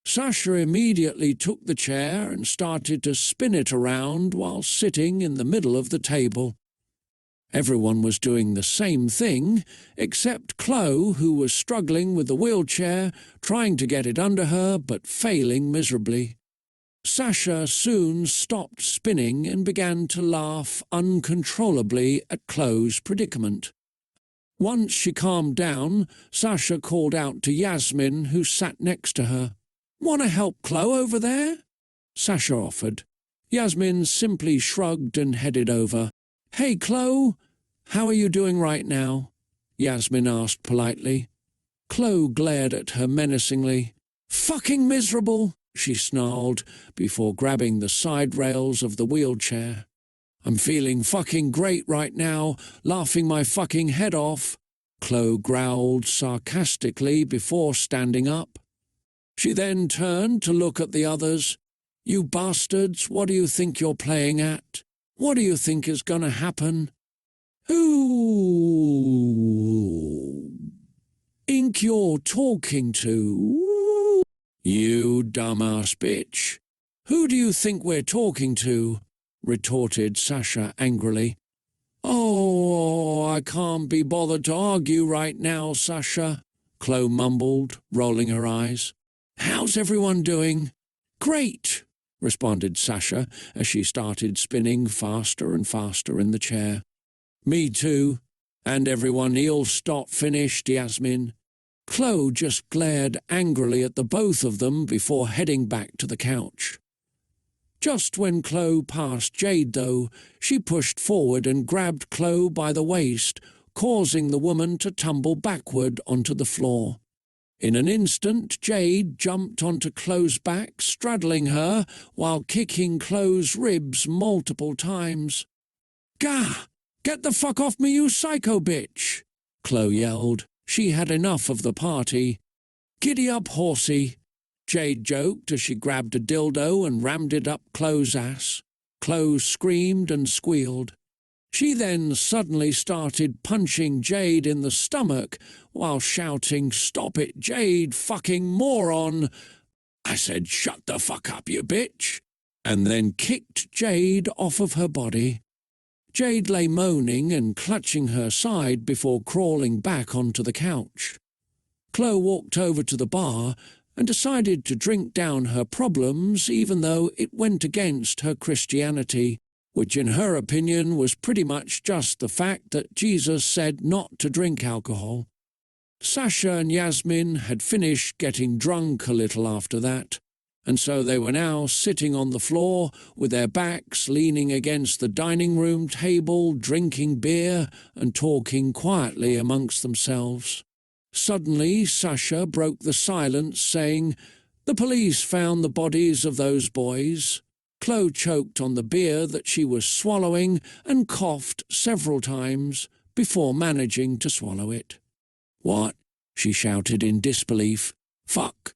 [SPEAKER 1] Sasha immediately took the chair and started to spin it around while sitting in the middle of the table. Everyone was doing the same thing, except Chloe, who was struggling with the wheelchair, trying to get it under her, but failing miserably. Sasha soon stopped spinning and began to laugh uncontrollably at Chloe's predicament. Once she calmed down, Sasha called out to Yasmin, who sat next to her. "Want to help Chloe over there?" Sasha offered. Yasmin simply shrugged and headed over. "Hey, Chloe, how are you doing right now?" Yasmin asked politely. Chloe glared at her menacingly. "Fucking miserable," she snarled, before grabbing the side rails of the wheelchair. "I'm feeling fucking great right now, laughing my fucking head off," Chloe growled sarcastically before standing up. She then turned to look at the others. "You bastards, what do you think you're playing at? What do you think is going to happen?" "Who think you're talking to? You dumbass bitch. Who do you think we're talking to?" retorted Sasha angrily. "Oh, I can't be bothered to argue right now, Sasha," Chloe mumbled, rolling her eyes. "How's everyone doing?" "Great," responded Sasha as she started spinning faster and faster in the chair. "Me too. And everyone else stop finished, Yasmin." Chloe just glared angrily at the both of them before heading back to the couch. Just when Chloe passed Jade, though, she pushed forward and grabbed Chloe by the waist, causing the woman to tumble backward onto the floor. In an instant, Jade jumped onto Chloe's back, straddling her while kicking Chloe's ribs multiple times. "Gah! Get the fuck off me, you psycho bitch!" Chloe yelled. She had enough of the party. "Giddy up, horsey!" Jade joked as she grabbed a dildo and rammed it up Chloe's ass. Chloe screamed and squealed. She then suddenly started punching Jade in the stomach while shouting, "Stop it, Jade, fucking moron!" I said, "Shut the fuck up, you bitch!" and then kicked Jade off of her body. Jade lay moaning and clutching her side before crawling back onto the couch. Chloe walked over to the bar and decided to drink down her problems even though it went against her Christianity, which in her opinion was pretty much just the fact that Jesus said not to drink alcohol. Sasha and Yasmin had finished getting drunk a little after that, and so they were now sitting on the floor with their backs leaning against the dining room table, drinking beer and talking quietly amongst themselves. Suddenly, Sasha broke the silence, saying, "The police found the bodies of those boys." Chloe choked on the beer that she was swallowing and coughed several times before managing to swallow it. "What?" she shouted in disbelief. "Fuck.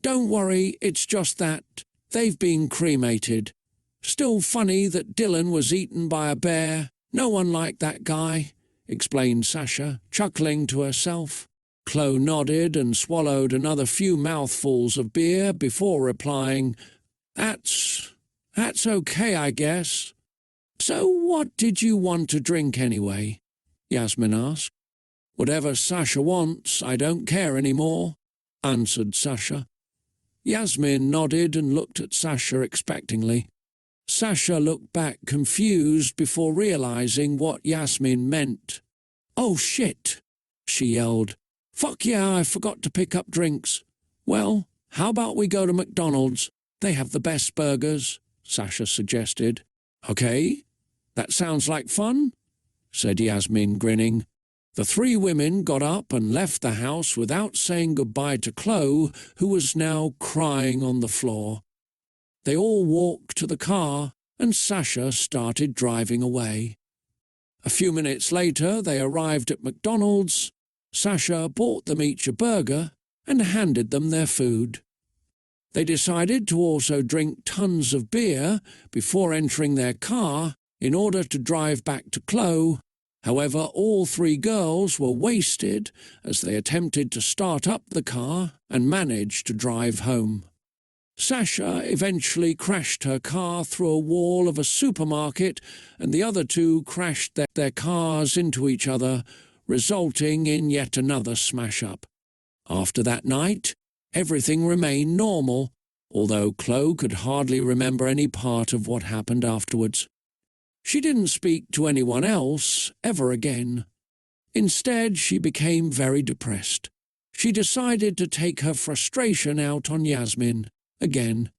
[SPEAKER 1] Don't worry, it's just that. They've been cremated. Still funny that Dylan was eaten by a bear. No one liked that guy," explained Sasha, chuckling to herself. Chloe nodded and swallowed another few mouthfuls of beer before replying, That's okay, I guess." "So what did you want to drink anyway?" Yasmin asked. "Whatever Sasha wants, I don't care anymore," answered Sasha. Yasmin nodded and looked at Sasha expectingly. Sasha looked back confused before realizing what Yasmin meant. "Oh shit," she yelled. "Fuck yeah, I forgot to pick up drinks." "Well, how about we go to McDonald's? They have the best burgers," Sasha suggested. "Okay, that sounds like fun," said Yasmin, grinning. The three women got up and left the house without saying goodbye to Chloe, who was now crying on the floor. They all walked to the car, and Sasha started driving away. A few minutes later, they arrived at McDonald's. Sasha bought them each a burger and handed them their food. They decided to also drink tons of beer before entering their car in order to drive back to Chloe. However, all three girls were wasted as they attempted to start up the car and managed to drive home. Sasha eventually crashed her car through a wall of a supermarket, and the other two crashed their cars into each other, resulting in yet another smash-up. After that night, everything remained normal, although Chloe could hardly remember any part of what happened afterwards. She didn't speak to anyone else ever again. Instead, she became very depressed. She decided to take her frustration out on Yasmin again.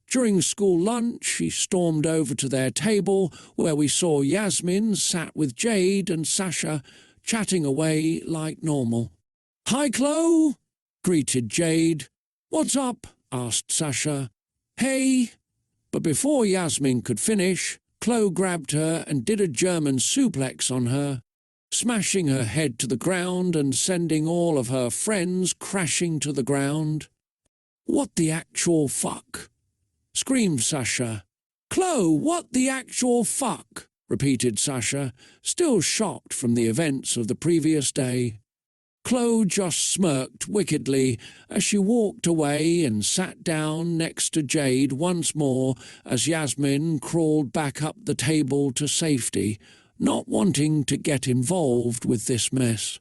[SPEAKER 1] During school lunch, she stormed over to their table, where we saw Yasmin sat with Jade and Sasha, chatting away like normal. "Hi, Chloe," greeted Jade. "What's up?" asked Sasha. "Hey." But before Yasmin could finish, Chloe grabbed her and did a German suplex on her, smashing her head to the ground and sending all of her friends crashing to the ground. "What the actual fuck?" screamed Sasha. "Chloe, what the actual fuck?" repeated Sasha, still shocked from the events of the previous day. Chloe just smirked wickedly as she walked away and sat down next to Jade once more as Yasmin crawled back up the table to safety, not wanting to get involved with this mess.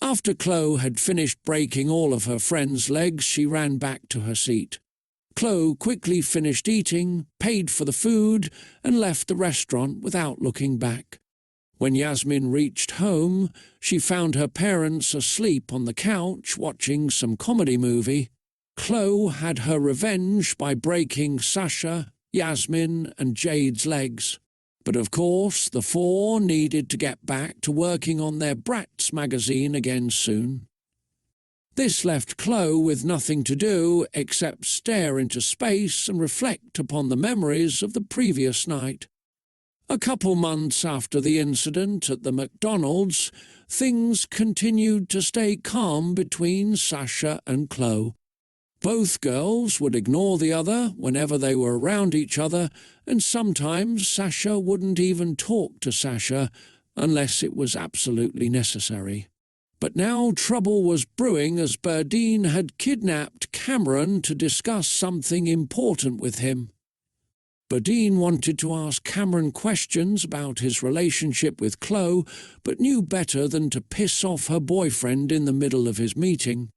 [SPEAKER 1] After Chloe had finished breaking all of her friends' legs, she ran back to her seat. Chloe quickly finished eating, paid for the food, and left the restaurant without looking back. When Yasmin reached home, she found her parents asleep on the couch watching some comedy movie. Chloe had her revenge by breaking Sasha, Yasmin, and Jade's legs. But of course, the four needed to get back to working on their Bratz magazine again soon. This left Chloe with nothing to do except stare into space and reflect upon the memories of the previous night. A couple months after the incident at the McDonald's, things continued to stay calm between Sasha and Chloe. Both girls would ignore the other whenever they were around each other, and sometimes Sasha wouldn't even talk to Sasha unless it was absolutely necessary. But now trouble was brewing as Berdine had kidnapped Cameron to discuss something important with him. Berdine wanted to ask Cameron questions about his relationship with Chloe, but knew better than to piss off her boyfriend in the middle of his meeting.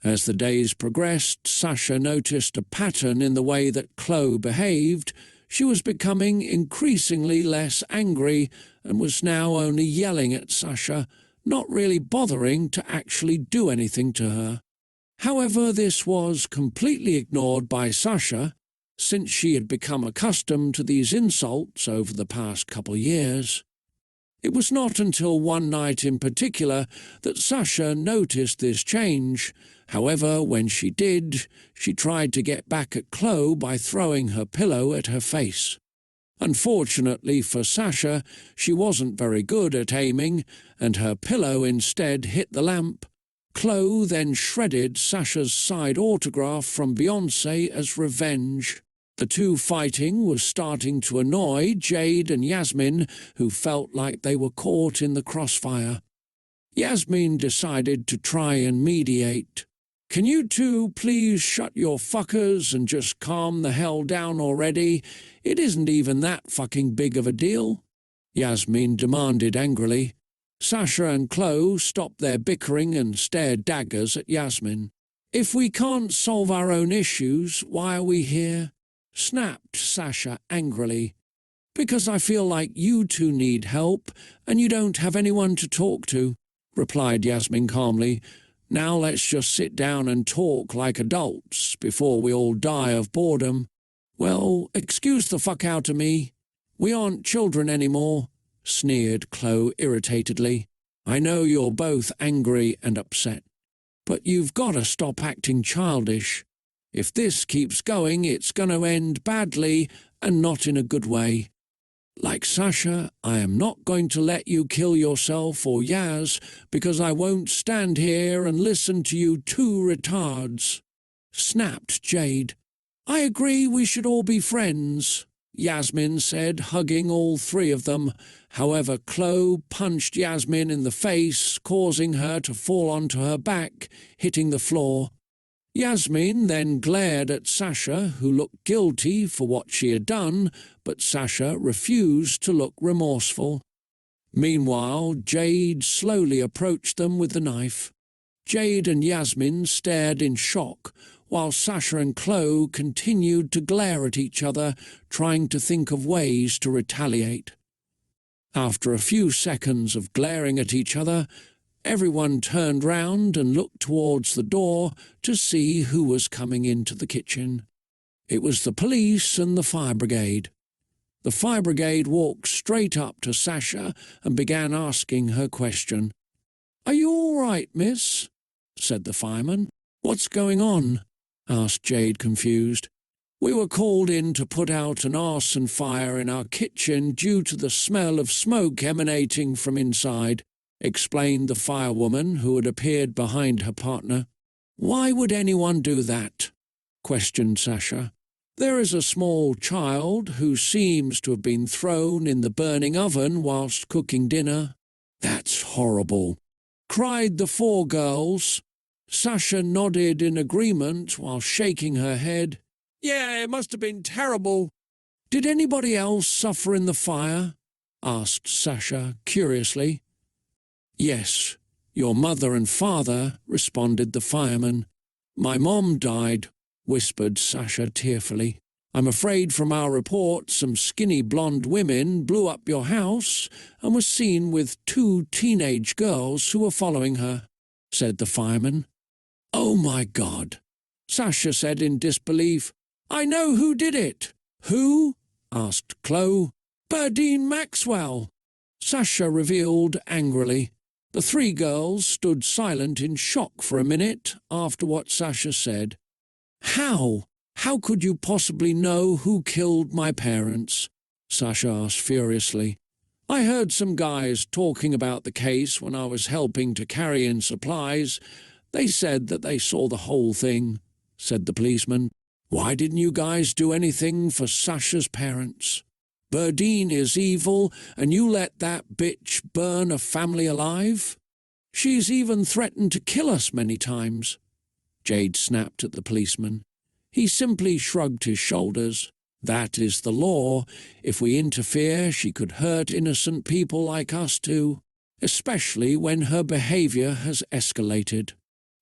[SPEAKER 1] As the days progressed, Sasha noticed a pattern in the way that Chloe behaved. She was becoming increasingly less angry and was now only yelling at Sasha, not really bothering to actually do anything to her. However, this was completely ignored by Sasha, since she had become accustomed to these insults over the past couple years. It was not until one night in particular that Sasha noticed this change. However, when she did, she tried to get back at Chloe by throwing her pillow at her face. Unfortunately for Sasha, she wasn't very good at aiming, and her pillow instead hit the lamp. Chloe then shredded Sasha's side autograph from Beyoncé as revenge. The two fighting was starting to annoy Jade and Yasmin, who felt like they were caught in the crossfire. Yasmin decided to try and mediate. "Can you two please shut your fuckers and just calm the hell down already? It isn't even that fucking big of a deal," Yasmin demanded angrily. Sasha and Chloe stopped their bickering and stared daggers at Yasmin. "If we can't solve our own issues, why are we here?" snapped Sasha angrily. "Because I feel like you two need help, and you don't have anyone to talk to," replied Yasmin calmly. "Now let's just sit down and talk like adults before we all die of boredom." "Well, excuse the fuck out of me. We aren't children anymore," sneered Chloe irritatedly. "I know you're both angry and upset, but you've got to stop acting childish. If this keeps going, it's going to end badly, and not in a good way. Like Sasha, I am not going to let you kill yourself or Yaz, because I won't stand here and listen to you two retards," snapped Jade. "I agree we should all be friends," Yasmin said, hugging all three of them. However, Chloe punched Yasmin in the face, causing her to fall onto her back, hitting the floor. Yasmin then glared at Sasha, who looked guilty for what she had done, but Sasha refused to look remorseful. Meanwhile, Jade slowly approached them with the knife. Jade and Yasmin stared in shock, while Sasha and Chloe continued to glare at each other, trying to think of ways to retaliate. After a few seconds of glaring at each other, everyone turned round and looked towards the door to see who was coming into the kitchen. It was the police and the fire brigade. The fire brigade walked straight up to Sasha and began asking her question. "Are you all right, miss?" said the fireman. "What's going on?" asked Jade, confused. "We were called in to put out an arson fire in our kitchen due to the smell of smoke emanating from inside," explained the firewoman who had appeared behind her partner. "Why would anyone do that?" questioned Sasha. "There is a small child who seems to have been thrown in the burning oven whilst cooking dinner." "That's horrible," cried the four girls. Sasha nodded in agreement while shaking her head. "Yeah, it must have been terrible." "Did anybody else suffer in the fire?" asked Sasha curiously. "Yes, your mother and father," responded the fireman. "My mom died," whispered Sasha tearfully. I'm afraid from our report some skinny blonde women blew up your house and were seen with 2 teenage girls who were following her," said the fireman. "Oh my God," Sasha said in disbelief. "I know who did it." "Who?" asked Chloe. "Burdine Maxwell," Sasha revealed angrily. The 3 girls stood silent in shock for a minute after what Sasha said. "How? How could you possibly know who killed my parents?" Sasha asked furiously. "I heard some guys talking about the case when I was helping to carry in supplies. They said that they saw the whole thing," said the policeman. "Why didn't you guys do anything for Sasha's parents? Burdine is evil, and you let that bitch burn a family alive? She's even threatened to kill us many times." Jade snapped at the policeman. He simply shrugged his shoulders. "That is the law. If we interfere, she could hurt innocent people like us too, especially when her behavior has escalated.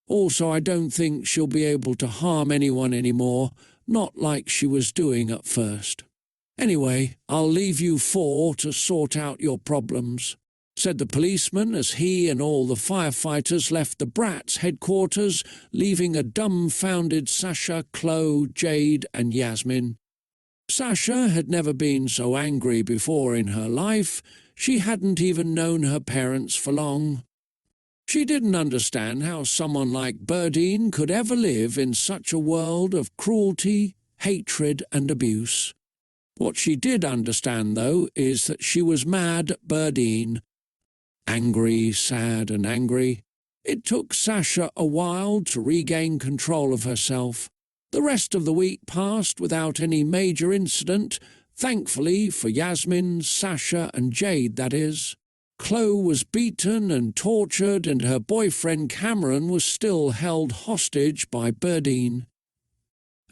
[SPEAKER 1] Also, I don't think she'll be able to harm anyone anymore, not like she was doing at first. Anyway, I'll leave you 4 to sort out your problems," said the policeman as he and all the firefighters left the Bratz headquarters, leaving a dumbfounded Sasha, Chloe, Jade and Yasmin. Sasha had never been so angry before in her life. She hadn't even known her parents for long. She didn't understand how someone like Burdine could ever live in such a world of cruelty, hatred and abuse. What she did understand, though, is that she was mad at Burdine. Angry, sad and angry. It took Sasha a while to regain control of herself. The rest of the week passed without any major incident, thankfully for Yasmin, Sasha and Jade, that is. Chloe was beaten and tortured, and her boyfriend Cameron was still held hostage by Burdine.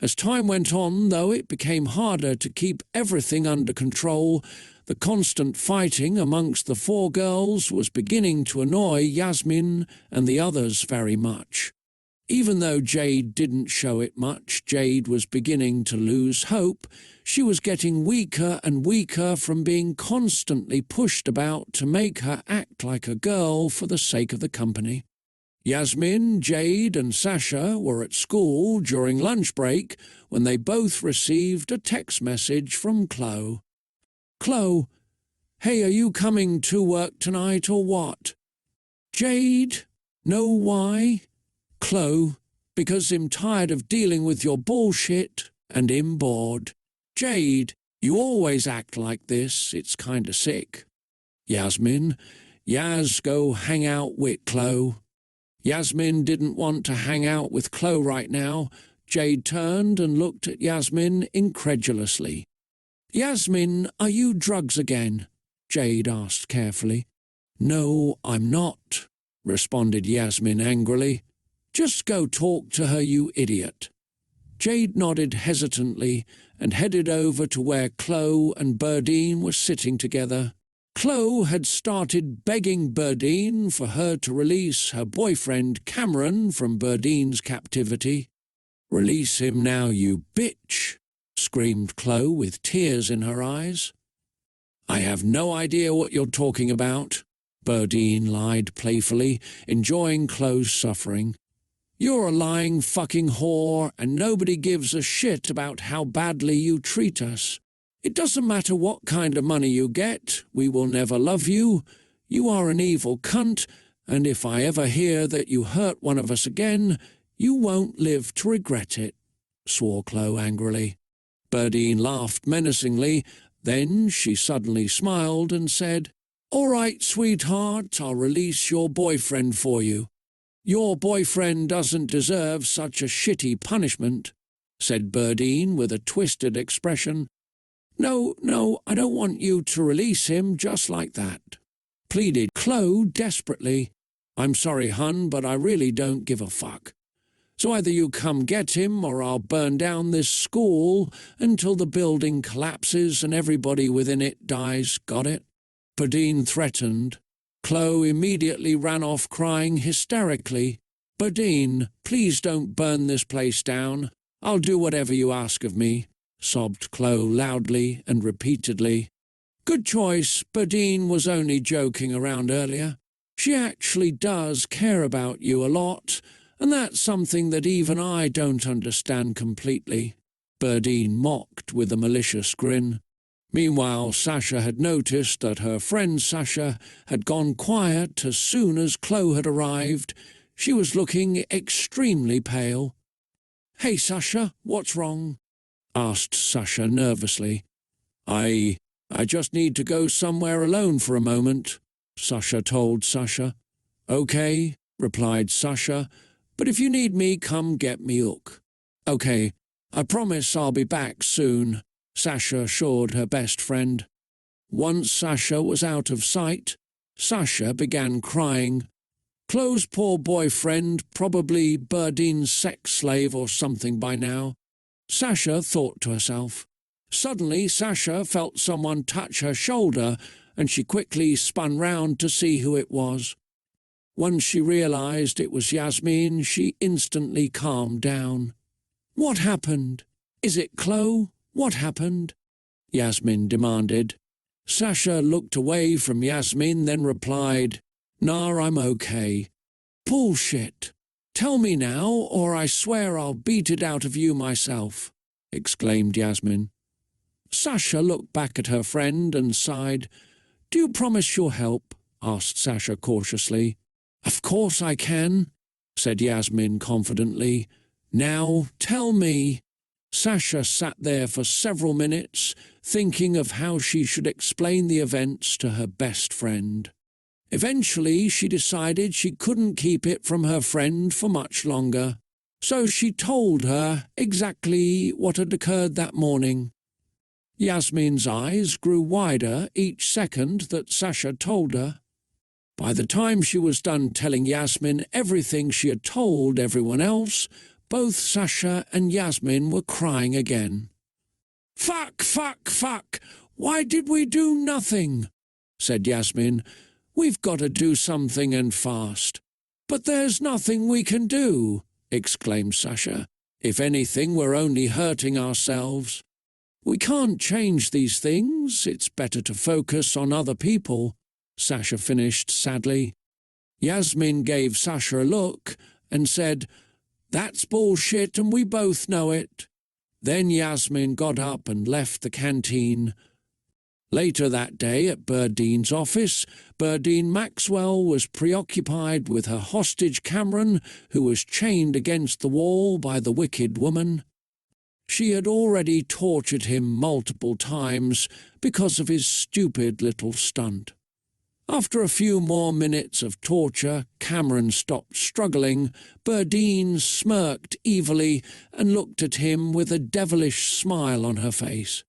[SPEAKER 1] As time went on, though, it became harder to keep everything under control. The constant fighting amongst the 4 girls was beginning to annoy Yasmin and the others very much. Even though Jade didn't show it much, Jade was beginning to lose hope. She was getting weaker and weaker from being constantly pushed about to make her act like a girl for the sake of the company. Yasmin, Jade and Sasha were at school during lunch break when they both received a text message from Chloe. "Chloe, hey, are you coming to work tonight or what?" "Jade, know why?" "Chloe, because I'm tired of dealing with your bullshit and I'm bored." "Jade, you always act like this, it's kinda sick." "Yasmin, Yas go hang out with Chloe." Yasmin didn't want to hang out with Chloe right now. Jade turned and looked at Yasmin incredulously. "Yasmin, are you drugs again?" Jade asked carefully. "No, I'm not," responded Yasmin angrily. "Just go talk to her, you idiot." Jade nodded hesitantly and headed over to where Chloe and Burdine were sitting together. Chloe had started begging Burdine for her to release her boyfriend Cameron from Burdine's captivity. "Release him now, you bitch," screamed Chloe with tears in her eyes. "I have no idea what you're talking about," Burdine lied playfully, enjoying Chloe's suffering. "You're a lying fucking whore, and nobody gives a shit about how badly you treat us. It doesn't matter what kind of money you get, we will never love you. You are an evil cunt, and if I ever hear that you hurt one of us again, you won't live to regret it," swore Chloe angrily. Burdine laughed menacingly. Then she suddenly smiled and said, "All right, sweetheart, I'll release your boyfriend for you." "Your boyfriend doesn't deserve such a shitty punishment," said Burdine with a twisted expression. No, I don't want you to release him just like that," pleaded Chloe desperately. "I'm sorry, hun, but I really don't give a fuck. So either you come get him or I'll burn down this school until the building collapses and everybody within it dies, got it?" Burdine threatened. Chloe immediately ran off crying hysterically. "Burdine, please don't burn this place down. I'll do whatever you ask of me. sobbed Chloe loudly and repeatedly. Good choice, Burdine was only joking around earlier. She actually does care about you a lot, and that's something that even I don't understand completely. Burdine mocked with a malicious grin. Meanwhile, Sasha had noticed that her friend Sasha had gone quiet as soon as Chloe had arrived. She was looking extremely pale. "Hey, Sasha, what's wrong?" asked Sasha nervously. I just need to go somewhere alone for a moment," Sasha told Sasha. "Okay," replied Sasha, "but if you need me, come get me hook." "Okay, I promise I'll be back soon," Sasha assured her best friend. Once Sasha was out of sight, Sasha began crying. Chloe's poor boyfriend, probably Burdine's sex slave or something by now. Sasha thought to herself. Suddenly Sasha felt someone touch her shoulder, and she quickly spun round to see who it was. Once she realized it was Yasmin, she instantly calmed down. "What happened? Is it Chloe? What happened?" Yasmin demanded. Sasha looked away from Yasmin, then replied, "Nah, I'm okay." "Bullshit. Tell me now, or I swear I'll beat it out of you myself," exclaimed Yasmin. Sasha looked back at her friend and sighed. "Do you promise you'll help?" asked Sasha cautiously. "Of course I can," said Yasmin confidently. "Now, tell me." Sasha sat there for several minutes, thinking of how she should explain the events to her best friend. Eventually, she decided she couldn't keep it from her friend for much longer, so she told her exactly what had occurred that morning. Yasmin's eyes grew wider each second that Sasha told her. By the time she was done telling Yasmin everything she had told everyone else, both Sasha and Yasmin were crying again. "Fuck, fuck, fuck! Why did we do nothing?" said Yasmin. "We've got to do something and fast." "But there's nothing we can do," exclaimed Sasha. "If anything, we're only hurting ourselves." "We can't change these things. It's better to focus on other people," Sasha finished sadly. Yasmin gave Sasha a look and said, "That's bullshit and we both know it." Then Yasmin got up and left the canteen. Later that day at Burdine's office, Burdine Maxwell was preoccupied with her hostage Cameron, who was chained against the wall by the wicked woman. She had already tortured him multiple times because of his stupid little stunt. After a few more minutes of torture, Cameron stopped struggling. Burdine smirked evilly and looked at him with a devilish smile on her face.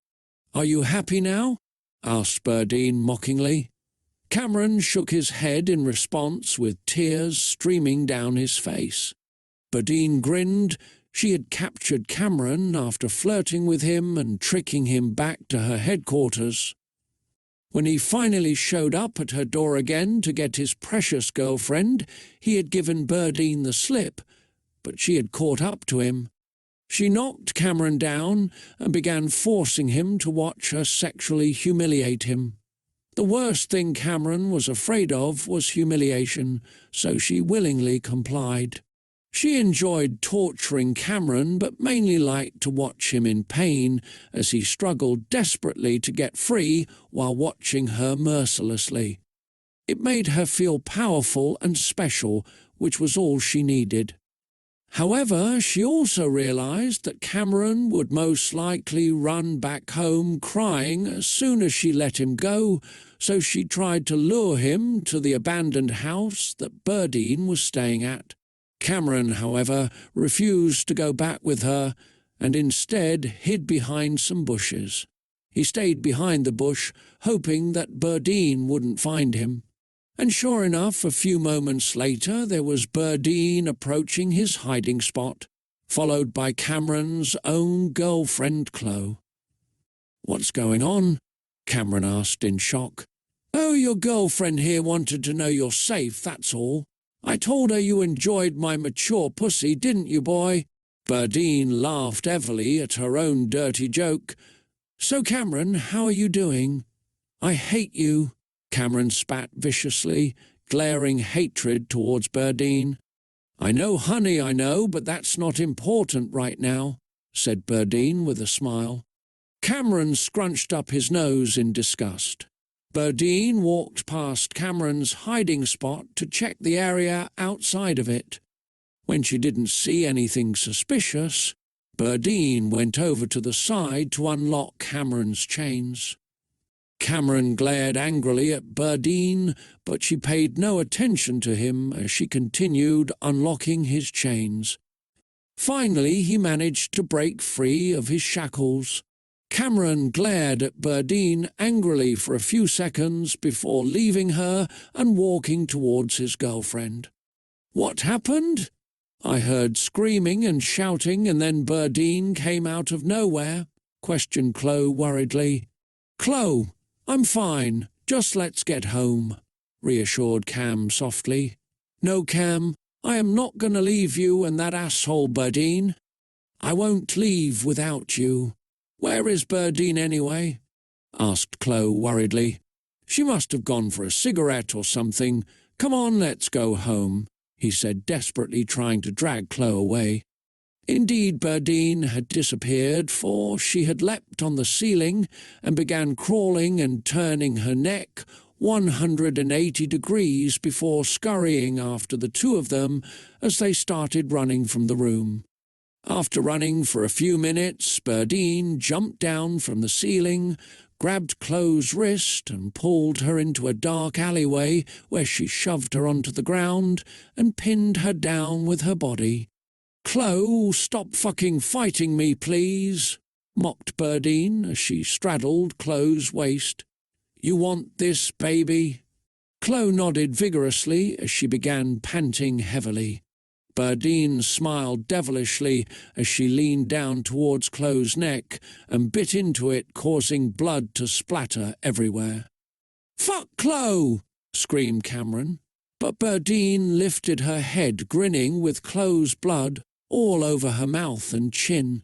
[SPEAKER 1] "Are you happy now?" asked Burdine mockingly. Cameron shook his head in response with tears streaming down his face. Burdine grinned. She had captured Cameron after flirting with him and tricking him back to her headquarters. When he finally showed up at her door again to get his precious girlfriend, he had given Burdine the slip, but she had caught up to him. She knocked Cameron down and began forcing him to watch her sexually humiliate him. The worst thing Cameron was afraid of was humiliation, so she willingly complied. She enjoyed torturing Cameron, but mainly liked to watch him in pain as he struggled desperately to get free while watching her mercilessly. It made her feel powerful and special, which was all she needed. However, she also realized that Cameron would most likely run back home crying as soon as she let him go, so she tried to lure him to the abandoned house that Burdine was staying at. Cameron, however, refused to go back with her and instead hid behind some bushes. He stayed behind the bush, hoping that Burdine wouldn't find him. And sure enough, a few moments later, there was Burdine approaching his hiding spot, followed by Cameron's own girlfriend, Chloe. "What's going on?" Cameron asked in shock. "Oh, your girlfriend here wanted to know you're safe, that's all. I told her you enjoyed my mature pussy, didn't you, boy?" Burdine laughed heavily at her own dirty joke. "So, Cameron, how are you doing?" "I hate you," Cameron spat viciously, glaring hatred towards Burdine. "I know, honey, I know, but that's not important right now," said Burdine with a smile. Cameron scrunched up his nose in disgust. Burdine walked past Cameron's hiding spot to check the area outside of it. When she didn't see anything suspicious, Burdine went over to the side to unlock Cameron's chains. Cameron glared angrily at Burdine, but she paid no attention to him as she continued unlocking his chains. Finally, he managed to break free of his shackles. Cameron glared at Burdine angrily for a few seconds before leaving her and walking towards his girlfriend. "What happened?" "I heard screaming and shouting, and then Burdine came out of nowhere," questioned Chloe worriedly. "Chloe, I'm fine, just let's get home," reassured Cam softly. "No, Cam, I am not going to leave you and that asshole Burdine. I won't leave without you. Where is Burdine anyway?" asked Chloe worriedly. "She must have gone for a cigarette or something. Come on, let's go home," he said, desperately trying to drag Chloe away. Indeed, Burdine had disappeared, for she had leapt on the ceiling and began crawling and turning her neck 180 degrees before scurrying after the two of them as they started running from the room. After running for a few minutes, Burdine jumped down from the ceiling, grabbed Chloe's wrist and pulled her into a dark alleyway where she shoved her onto the ground and pinned her down with her body. "Chloe, stop fucking fighting me, please," mocked Burdine as she straddled Chloe's waist. "You want this, baby?" Chloe nodded vigorously as she began panting heavily. Burdine smiled devilishly as she leaned down towards Chloe's neck and bit into it, causing blood to splatter everywhere. "Fuck Chloe!" screamed Cameron. But Burdine lifted her head, grinning with Chloe's blood all over her mouth and chin.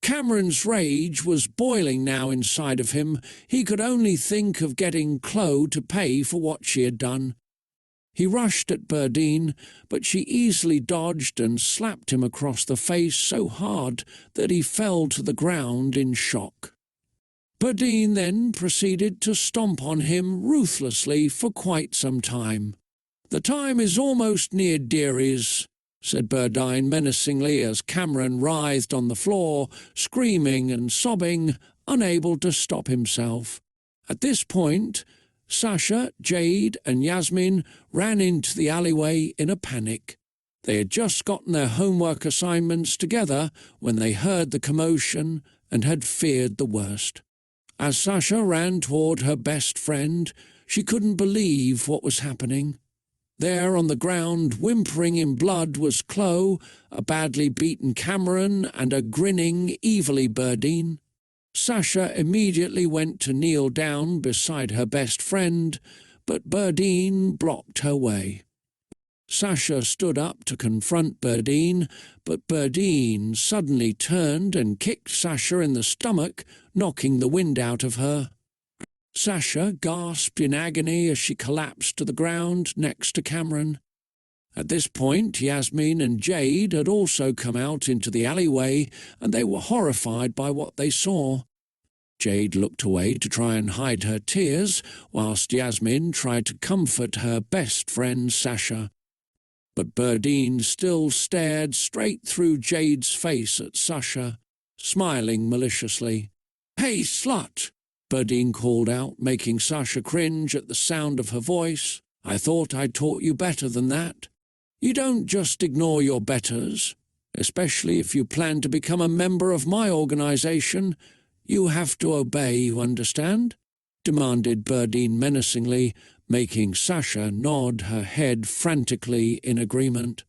[SPEAKER 1] Cameron's rage was boiling now inside of him. He could only think of getting Chloe to pay for what she had done. He rushed at Burdine, but she easily dodged and slapped him across the face so hard that he fell to the ground in shock. Burdine then proceeded to stomp on him ruthlessly for quite some time. "The time is almost near, dearies," said Burdine menacingly as Cameron writhed on the floor, screaming and sobbing, unable to stop himself. At this point, Sasha, Jade and Yasmin ran into the alleyway in a panic. They had just gotten their homework assignments together when they heard the commotion and had feared the worst. As Sasha ran toward her best friend, she couldn't believe what was happening. There on the ground, whimpering in blood, was Chloe, a badly beaten Cameron, and a grinning, evilly Burdine. Sasha immediately went to kneel down beside her best friend, but Burdine blocked her way. Sasha stood up to confront Burdine, but Burdine suddenly turned and kicked Sasha in the stomach, knocking the wind out of her. Sasha gasped in agony as she collapsed to the ground next to Cameron. At this point, Yasmin and Jade had also come out into the alleyway, and they were horrified by what they saw. Jade looked away to try and hide her tears, whilst Yasmin tried to comfort her best friend Sasha. But Burdine still stared straight through Jade's face at Sasha, smiling maliciously. "Hey, slut!" Burdine called out, making Sasha cringe at the sound of her voice. "I thought I taught you better than that. You don't just ignore your betters, especially if you plan to become a member of my organization. You have to obey, you understand?" demanded Burdine menacingly, making Sasha nod her head frantically in agreement.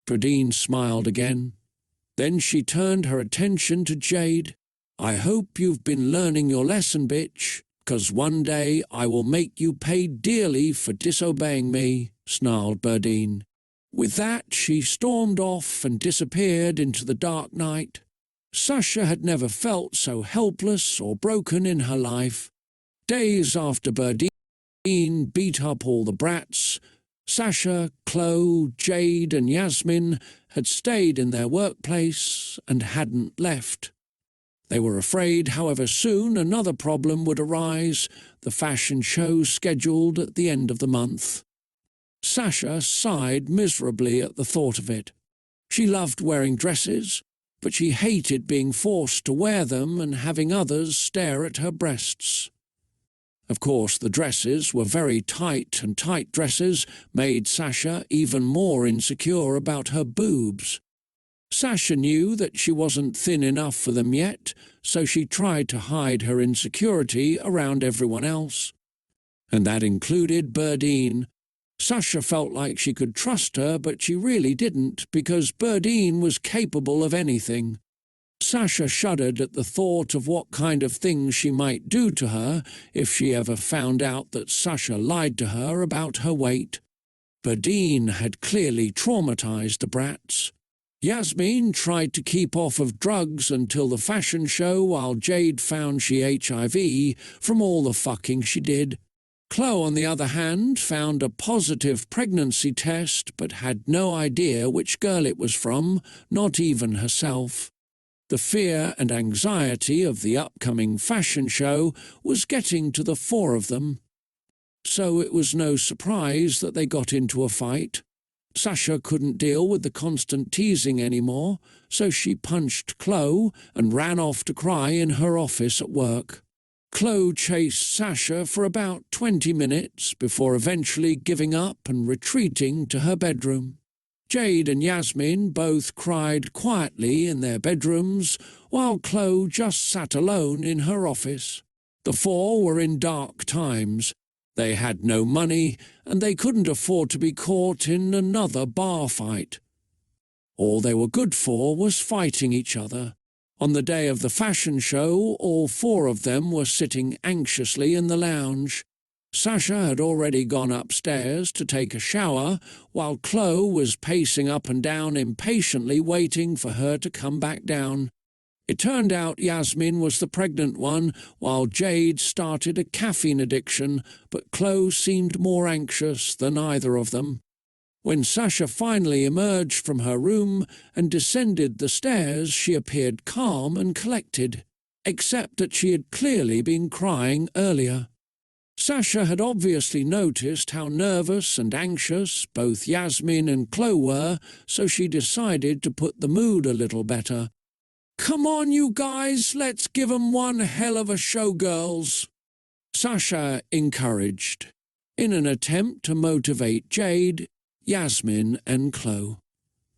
[SPEAKER 1] Burdine smiled again. Then she turned her attention to Jade. "I hope you've been learning your lesson, bitch, 'cause one day I will make you pay dearly for disobeying me," snarled Burdine. With that, she stormed off and disappeared into the dark night. Sasha had never felt so helpless or broken in her life. Days after Berdine beat up all the brats, Sasha, Chloe, Jade and Yasmin had stayed in their workplace and hadn't left. They were afraid, however, soon another problem would arise, the fashion show scheduled at the end of the month. Sasha sighed miserably at the thought of it. She loved wearing dresses, but she hated being forced to wear them and having others stare at her breasts. Of course, the dresses were very tight, and tight dresses made Sasha even more insecure about her boobs. Sasha knew that she wasn't thin enough for them yet, so she tried to hide her insecurity around everyone else. And that included Berdine. Sasha felt like she could trust her, but she really didn't, because Berdine was capable of anything. Sasha shuddered at the thought of what kind of things she might do to her if she ever found out that Sasha lied to her about her weight. Berdine had clearly traumatized the brats. Yasmin tried to keep off of drugs until the fashion show, while Jade found she HIV from all the fucking she did. Chloe, on the other hand, found a positive pregnancy test but had no idea which girl it was from, not even herself. The fear and anxiety of the upcoming fashion show was getting to the four of them. So it was no surprise that they got into a fight. Sasha couldn't deal with the constant teasing anymore, so she punched Chloe and ran off to cry in her office at work. Chloe chased Sasha for about 20 minutes before eventually giving up and retreating to her bedroom. Jade and Yasmin both cried quietly in their bedrooms, while Chloe just sat alone in her office. The four were in dark times. They had no money, and they couldn't afford to be caught in another bar fight. All they were good for was fighting each other. On the day of the fashion show, all four of them were sitting anxiously in the lounge. Sasha had already gone upstairs to take a shower, while Chloe was pacing up and down impatiently waiting for her to come back down. It turned out Yasmin was the pregnant one, while Jade started a caffeine addiction, but Chloe seemed more anxious than either of them. When Sasha finally emerged from her room and descended the stairs, she appeared calm and collected, except that she had clearly been crying earlier. Sasha had obviously noticed how nervous and anxious both Yasmin and Chloe were, so she decided to put the mood a little better. "Come on, you guys, let's give 'em one hell of a show, girls," Sasha encouraged, in an attempt to motivate Jade, Yasmin and Chloe.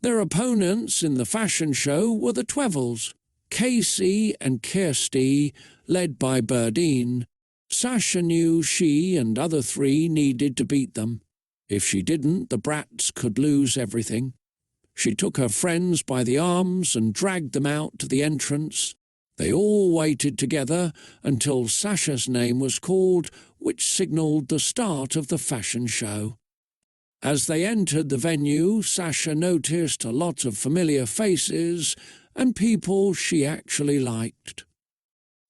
[SPEAKER 1] Their opponents in the fashion show were the Twevels, Casey and Kirsty, led by Berdine. Sasha knew she and other three needed to beat them. If she didn't, the brats could lose everything. She took her friends by the arms and dragged them out to the entrance. They all waited together until Sasha's name was called, which signalled the start of the fashion show. As they entered the venue, Sasha noticed a lot of familiar faces and people she actually liked.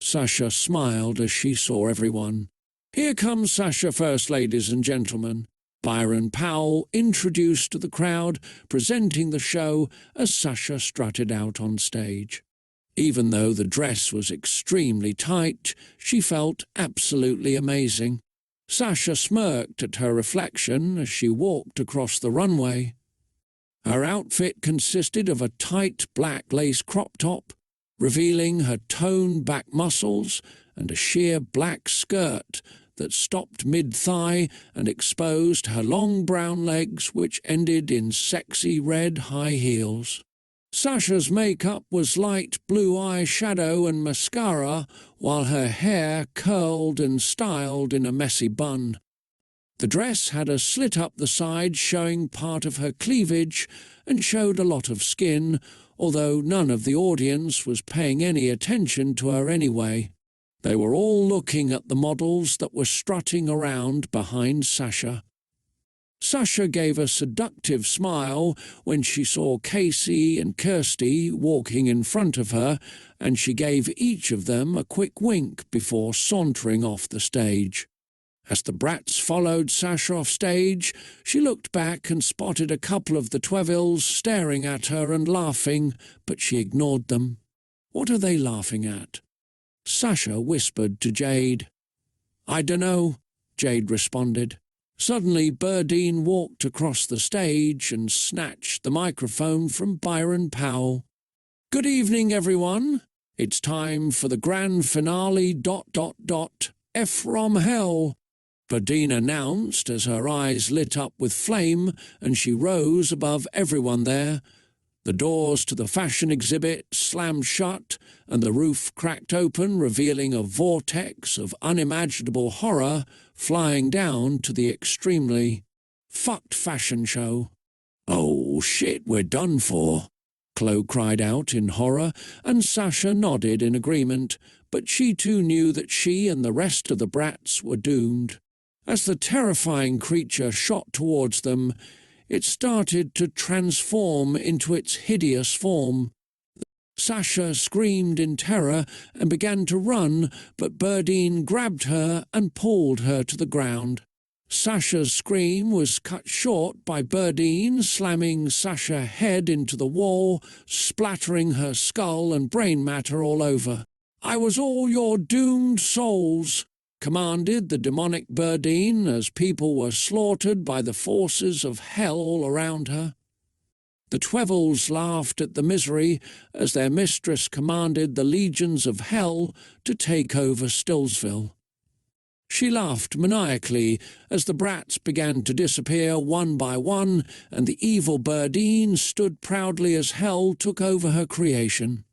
[SPEAKER 1] Sasha smiled as she saw everyone. "Here comes Sasha first, ladies and gentlemen." Byron Powell introduced the crowd, presenting the show as Sasha strutted out on stage. Even though the dress was extremely tight, she felt absolutely amazing. Sasha smirked at her reflection as she walked across the runway. Her outfit consisted of a tight black lace crop top, revealing her toned back muscles, and a sheer black skirt that stopped mid-thigh and exposed her long brown legs, which ended in sexy red high heels. Sasha's makeup was light blue eyeshadow and mascara, while her hair curled and styled in a messy bun. The dress had a slit up the side showing part of her cleavage and showed a lot of skin, although none of the audience was paying any attention to her anyway. They were all looking at the models that were strutting around behind Sasha. Sasha gave a seductive smile when she saw Casey and Kirsty walking in front of her, and she gave each of them a quick wink before sauntering off the stage. As the Bratz followed Sasha off stage, she looked back and spotted a couple of the Twevils staring at her and laughing, but she ignored them. "What are they laughing at?" Sasha whispered to Jade. "I dunno," Jade responded. Suddenly Burdine walked across the stage and snatched the microphone from Byron Powell. "Good evening, everyone. It's time for the grand finale ... F from hell," Burdine announced as her eyes lit up with flame and she rose above everyone there. The doors to the fashion exhibit slammed shut and the roof cracked open, revealing a vortex of unimaginable horror flying down to the extremely fucked fashion show. "Oh shit, we're done for," Chloe cried out in horror, and Sasha nodded in agreement, but she too knew that she and the rest of the Bratz were doomed. As the terrifying creature shot towards them, it started to transform into its hideous form. Sasha screamed in terror and began to run, but Burdine grabbed her and pulled her to the ground. Sasha's scream was cut short by Burdine slamming Sasha's head into the wall, splattering her skull and brain matter all over. "I was all your doomed souls," commanded the demonic Burdine as people were slaughtered by the forces of hell all around her. The Twevils laughed at the misery as their mistress commanded the legions of hell to take over Stillsville. She laughed maniacally as the Bratz began to disappear one by one, and the evil Burdine stood proudly as hell took over her creation.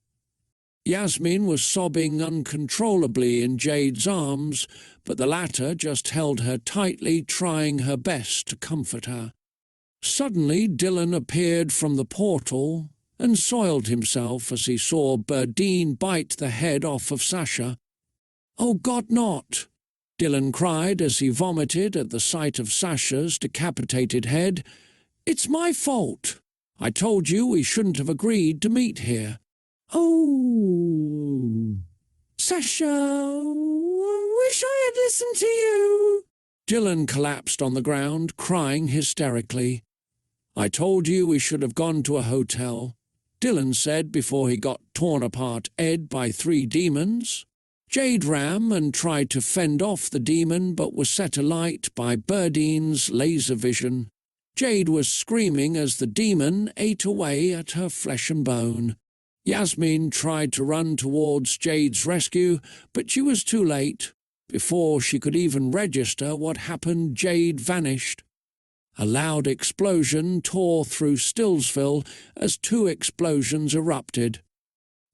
[SPEAKER 1] Yasmin was sobbing uncontrollably in Jade's arms, but the latter just held her tightly, trying her best to comfort her. Suddenly Dylan appeared from the portal and soiled himself as he saw Burdine bite the head off of Sasha. "Oh God, not!" Dylan cried as he vomited at the sight of Sasha's decapitated head. "It's my fault. I told you we shouldn't have agreed to meet here." "Oh, Sasha, wish I had listened to you." Dylan collapsed on the ground, crying hysterically. "I told you we should have gone to a hotel," Dylan said before he got torn apart Ed by 3 demons. Jade ran and tried to fend off the demon but was set alight by Burdine's laser vision. Jade was screaming as the demon ate away at her flesh and bone. Yasmin tried to run towards Jade's rescue, but she was too late. Before she could even register what happened, Jade vanished. A loud explosion tore through Stillsville as 2 explosions erupted.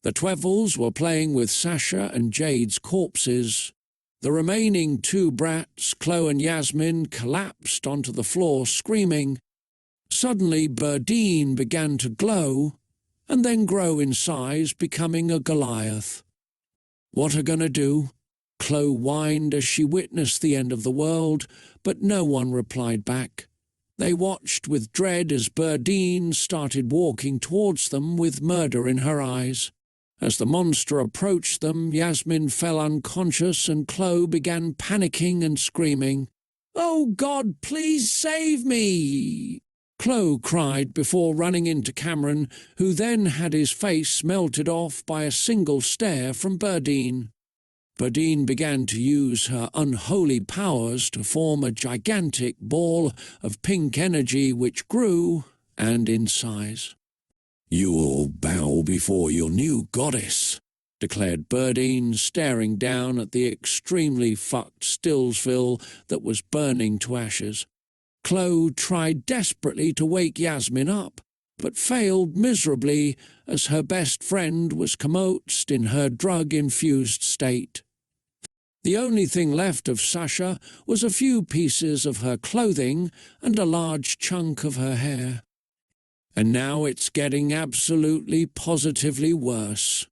[SPEAKER 1] The Twevils were playing with Sasha and Jade's corpses. The remaining 2 Bratz, Chloe and Yasmin, collapsed onto the floor screaming. Suddenly Burdine began to glow and then grow in size, becoming a Goliath. "What are gonna do?" Chloe whined as she witnessed the end of the world, but no one replied back. They watched with dread as Burdine started walking towards them with murder in her eyes. As the monster approached them, Yasmin fell unconscious and Chloe began panicking and screaming. "Oh God, please save me!" Chloe cried before running into Cameron, who then had his face melted off by a single stare from Burdine. Burdine began to use her unholy powers to form a gigantic ball of pink energy which grew, and in size. "You will bow before your new goddess," declared Burdine, staring down at the extremely fucked Stillsville that was burning to ashes. Chloe tried desperately to wake Yasmin up, but failed miserably as her best friend was comatose in her drug-infused state. The only thing left of Sasha was a few pieces of her clothing and a large chunk of her hair. "And now it's getting absolutely positively worse,"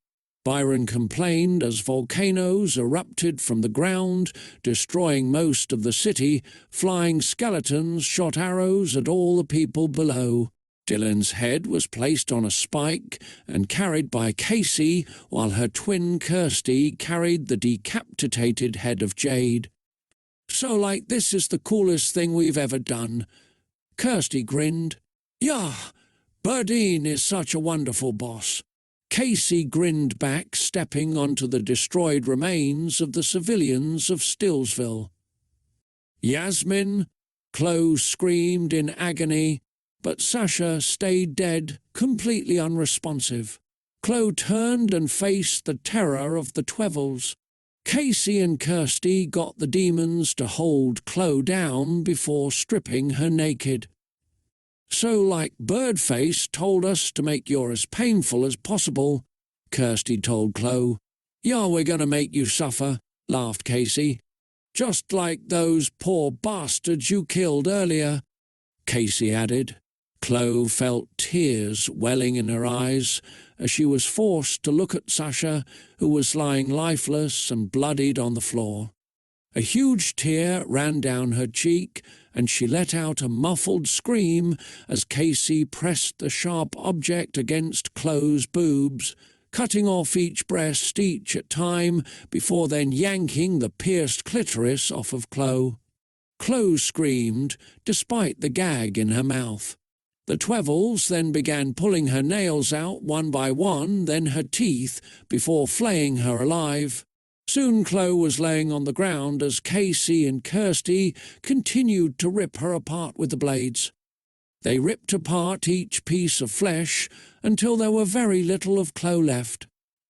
[SPEAKER 1] Byron complained as volcanoes erupted from the ground, destroying most of the city. Flying skeletons shot arrows at all the people below. Dylan's head was placed on a spike and carried by Casey, while her twin Kirsty carried the decapitated head of Jade. "So, this is the coolest thing we've ever done." Kirsty grinned. "Yah, Burdine is such a wonderful boss." Casey grinned back, stepping onto the destroyed remains of the civilians of Stillsville. "Yasmin," Chloe screamed in agony, but Sasha stayed dead, completely unresponsive. Chloe turned and faced the terror of the Twevils. Casey and Kirsty got the demons to hold Chloe down before stripping her naked. "So, Birdface told us to make you as painful as possible," Kirsty told Chloe. "Yeah, we're going to make you suffer," laughed Casey. "Just like those poor bastards you killed earlier," Casey added. Chloe felt tears welling in her eyes as she was forced to look at Sasha, who was lying lifeless and bloodied on the floor. A huge tear ran down her cheek, and she let out a muffled scream as Casey pressed the sharp object against Chloe's boobs, cutting off each breast each at time before then yanking the pierced clitoris off of Chloe. Chloe screamed, despite the gag in her mouth. The Twevils then began pulling her nails out one by one, then her teeth, before flaying her alive. Soon Chloe was laying on the ground as Casey and Kirsty continued to rip her apart with the blades. They ripped apart each piece of flesh until there were very little of Chloe left.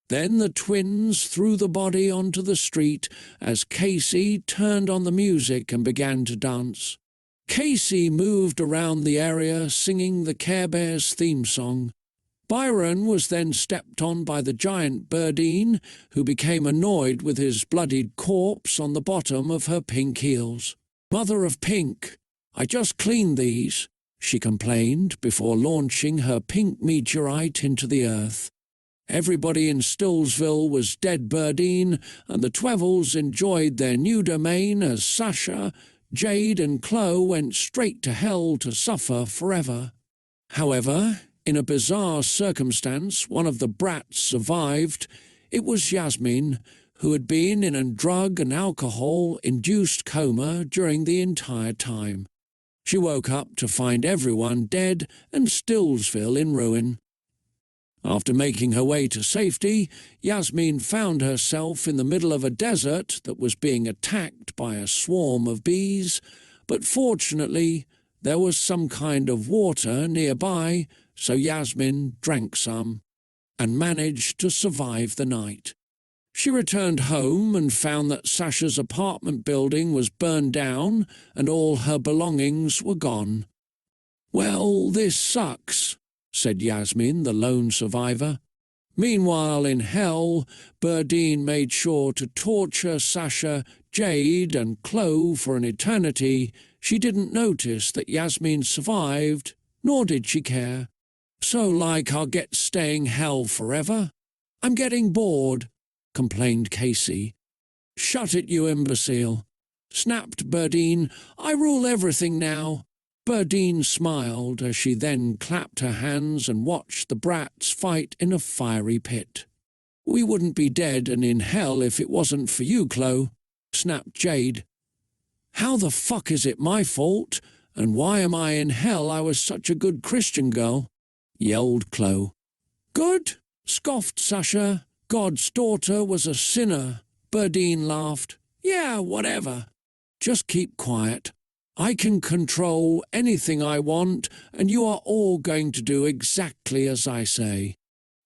[SPEAKER 1] Then the twins threw the body onto the street as Casey turned on the music and began to dance. Casey moved around the area singing the Care Bears theme song. Byron was then stepped on by the giant Burdine, who became annoyed with his bloodied corpse on the bottom of her pink heels. "Mother of Pink, I just cleaned these," she complained before launching her pink meteorite into the earth. Everybody in Stillsville was dead Burdine, and the Twevils enjoyed their new domain as Sasha, Jade and Chloe went straight to hell to suffer forever. However, in a bizarre circumstance, one of the Bratz survived. It was Yasmin, who had been in a drug and alcohol-induced coma during the entire time. She woke up to find everyone dead and Stillsville in ruin. After making her way to safety, Yasmin found herself in the middle of a desert that was being attacked by a swarm of bees, but fortunately there was some kind of water nearby, so Yasmin drank some and managed to survive the night. She returned home and found that Sasha's apartment building was burned down and all her belongings were gone. "Well, this sucks," said Yasmin, the lone survivor. Meanwhile, in hell, Burdine made sure to torture Sasha, Jade, and Chloe for an eternity. She didn't notice that Yasmin survived, nor did she care. "So, I'll get staying hell forever? I'm getting bored," complained Casey. "Shut it, you imbecile," snapped Burdine. "I rule everything now." Burdine smiled as she then clapped her hands and watched the Bratz fight in a fiery pit. "We wouldn't be dead and in hell if it wasn't for you, Chloe," snapped Jade. "How the fuck is it my fault? And why am I in hell? I was such a good Christian girl," yelled Chloe. "Good?" scoffed Sasha. "God's daughter was a sinner," Burdine laughed. "Yeah, whatever. Just keep quiet. I can control anything I want, and you are all going to do exactly as I say."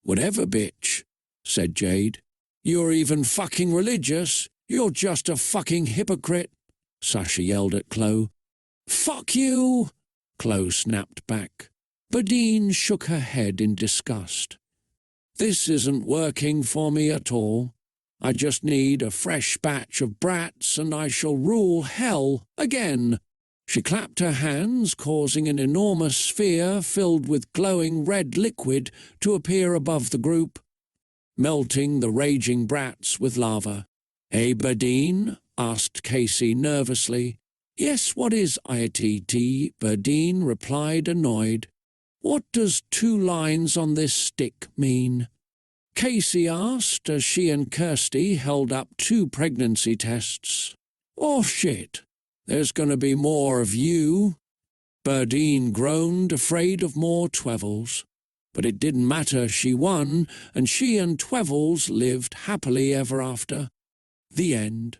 [SPEAKER 1] "Whatever, bitch," said Jade. "You're even fucking religious. You're just a fucking hypocrite," Sasha yelled at Chloe. "Fuck you," Chloe snapped back. Burdine shook her head in disgust. "This isn't working for me at all. I just need a fresh batch of Bratz and I shall rule hell again." She clapped her hands, causing an enormous sphere filled with glowing red liquid to appear above the group. melting the raging brats with lava. Burdine? Asked Casey nervously. Yes, what is it? Burdine replied, annoyed. What does 2 lines on this stick mean? Casey asked as she and Kirsty held up 2 pregnancy tests. Oh shit, there's gonna be more of you. Burdine groaned, afraid of more Twevels. But it didn't matter, she won, and she and Twevels lived happily ever after. The end.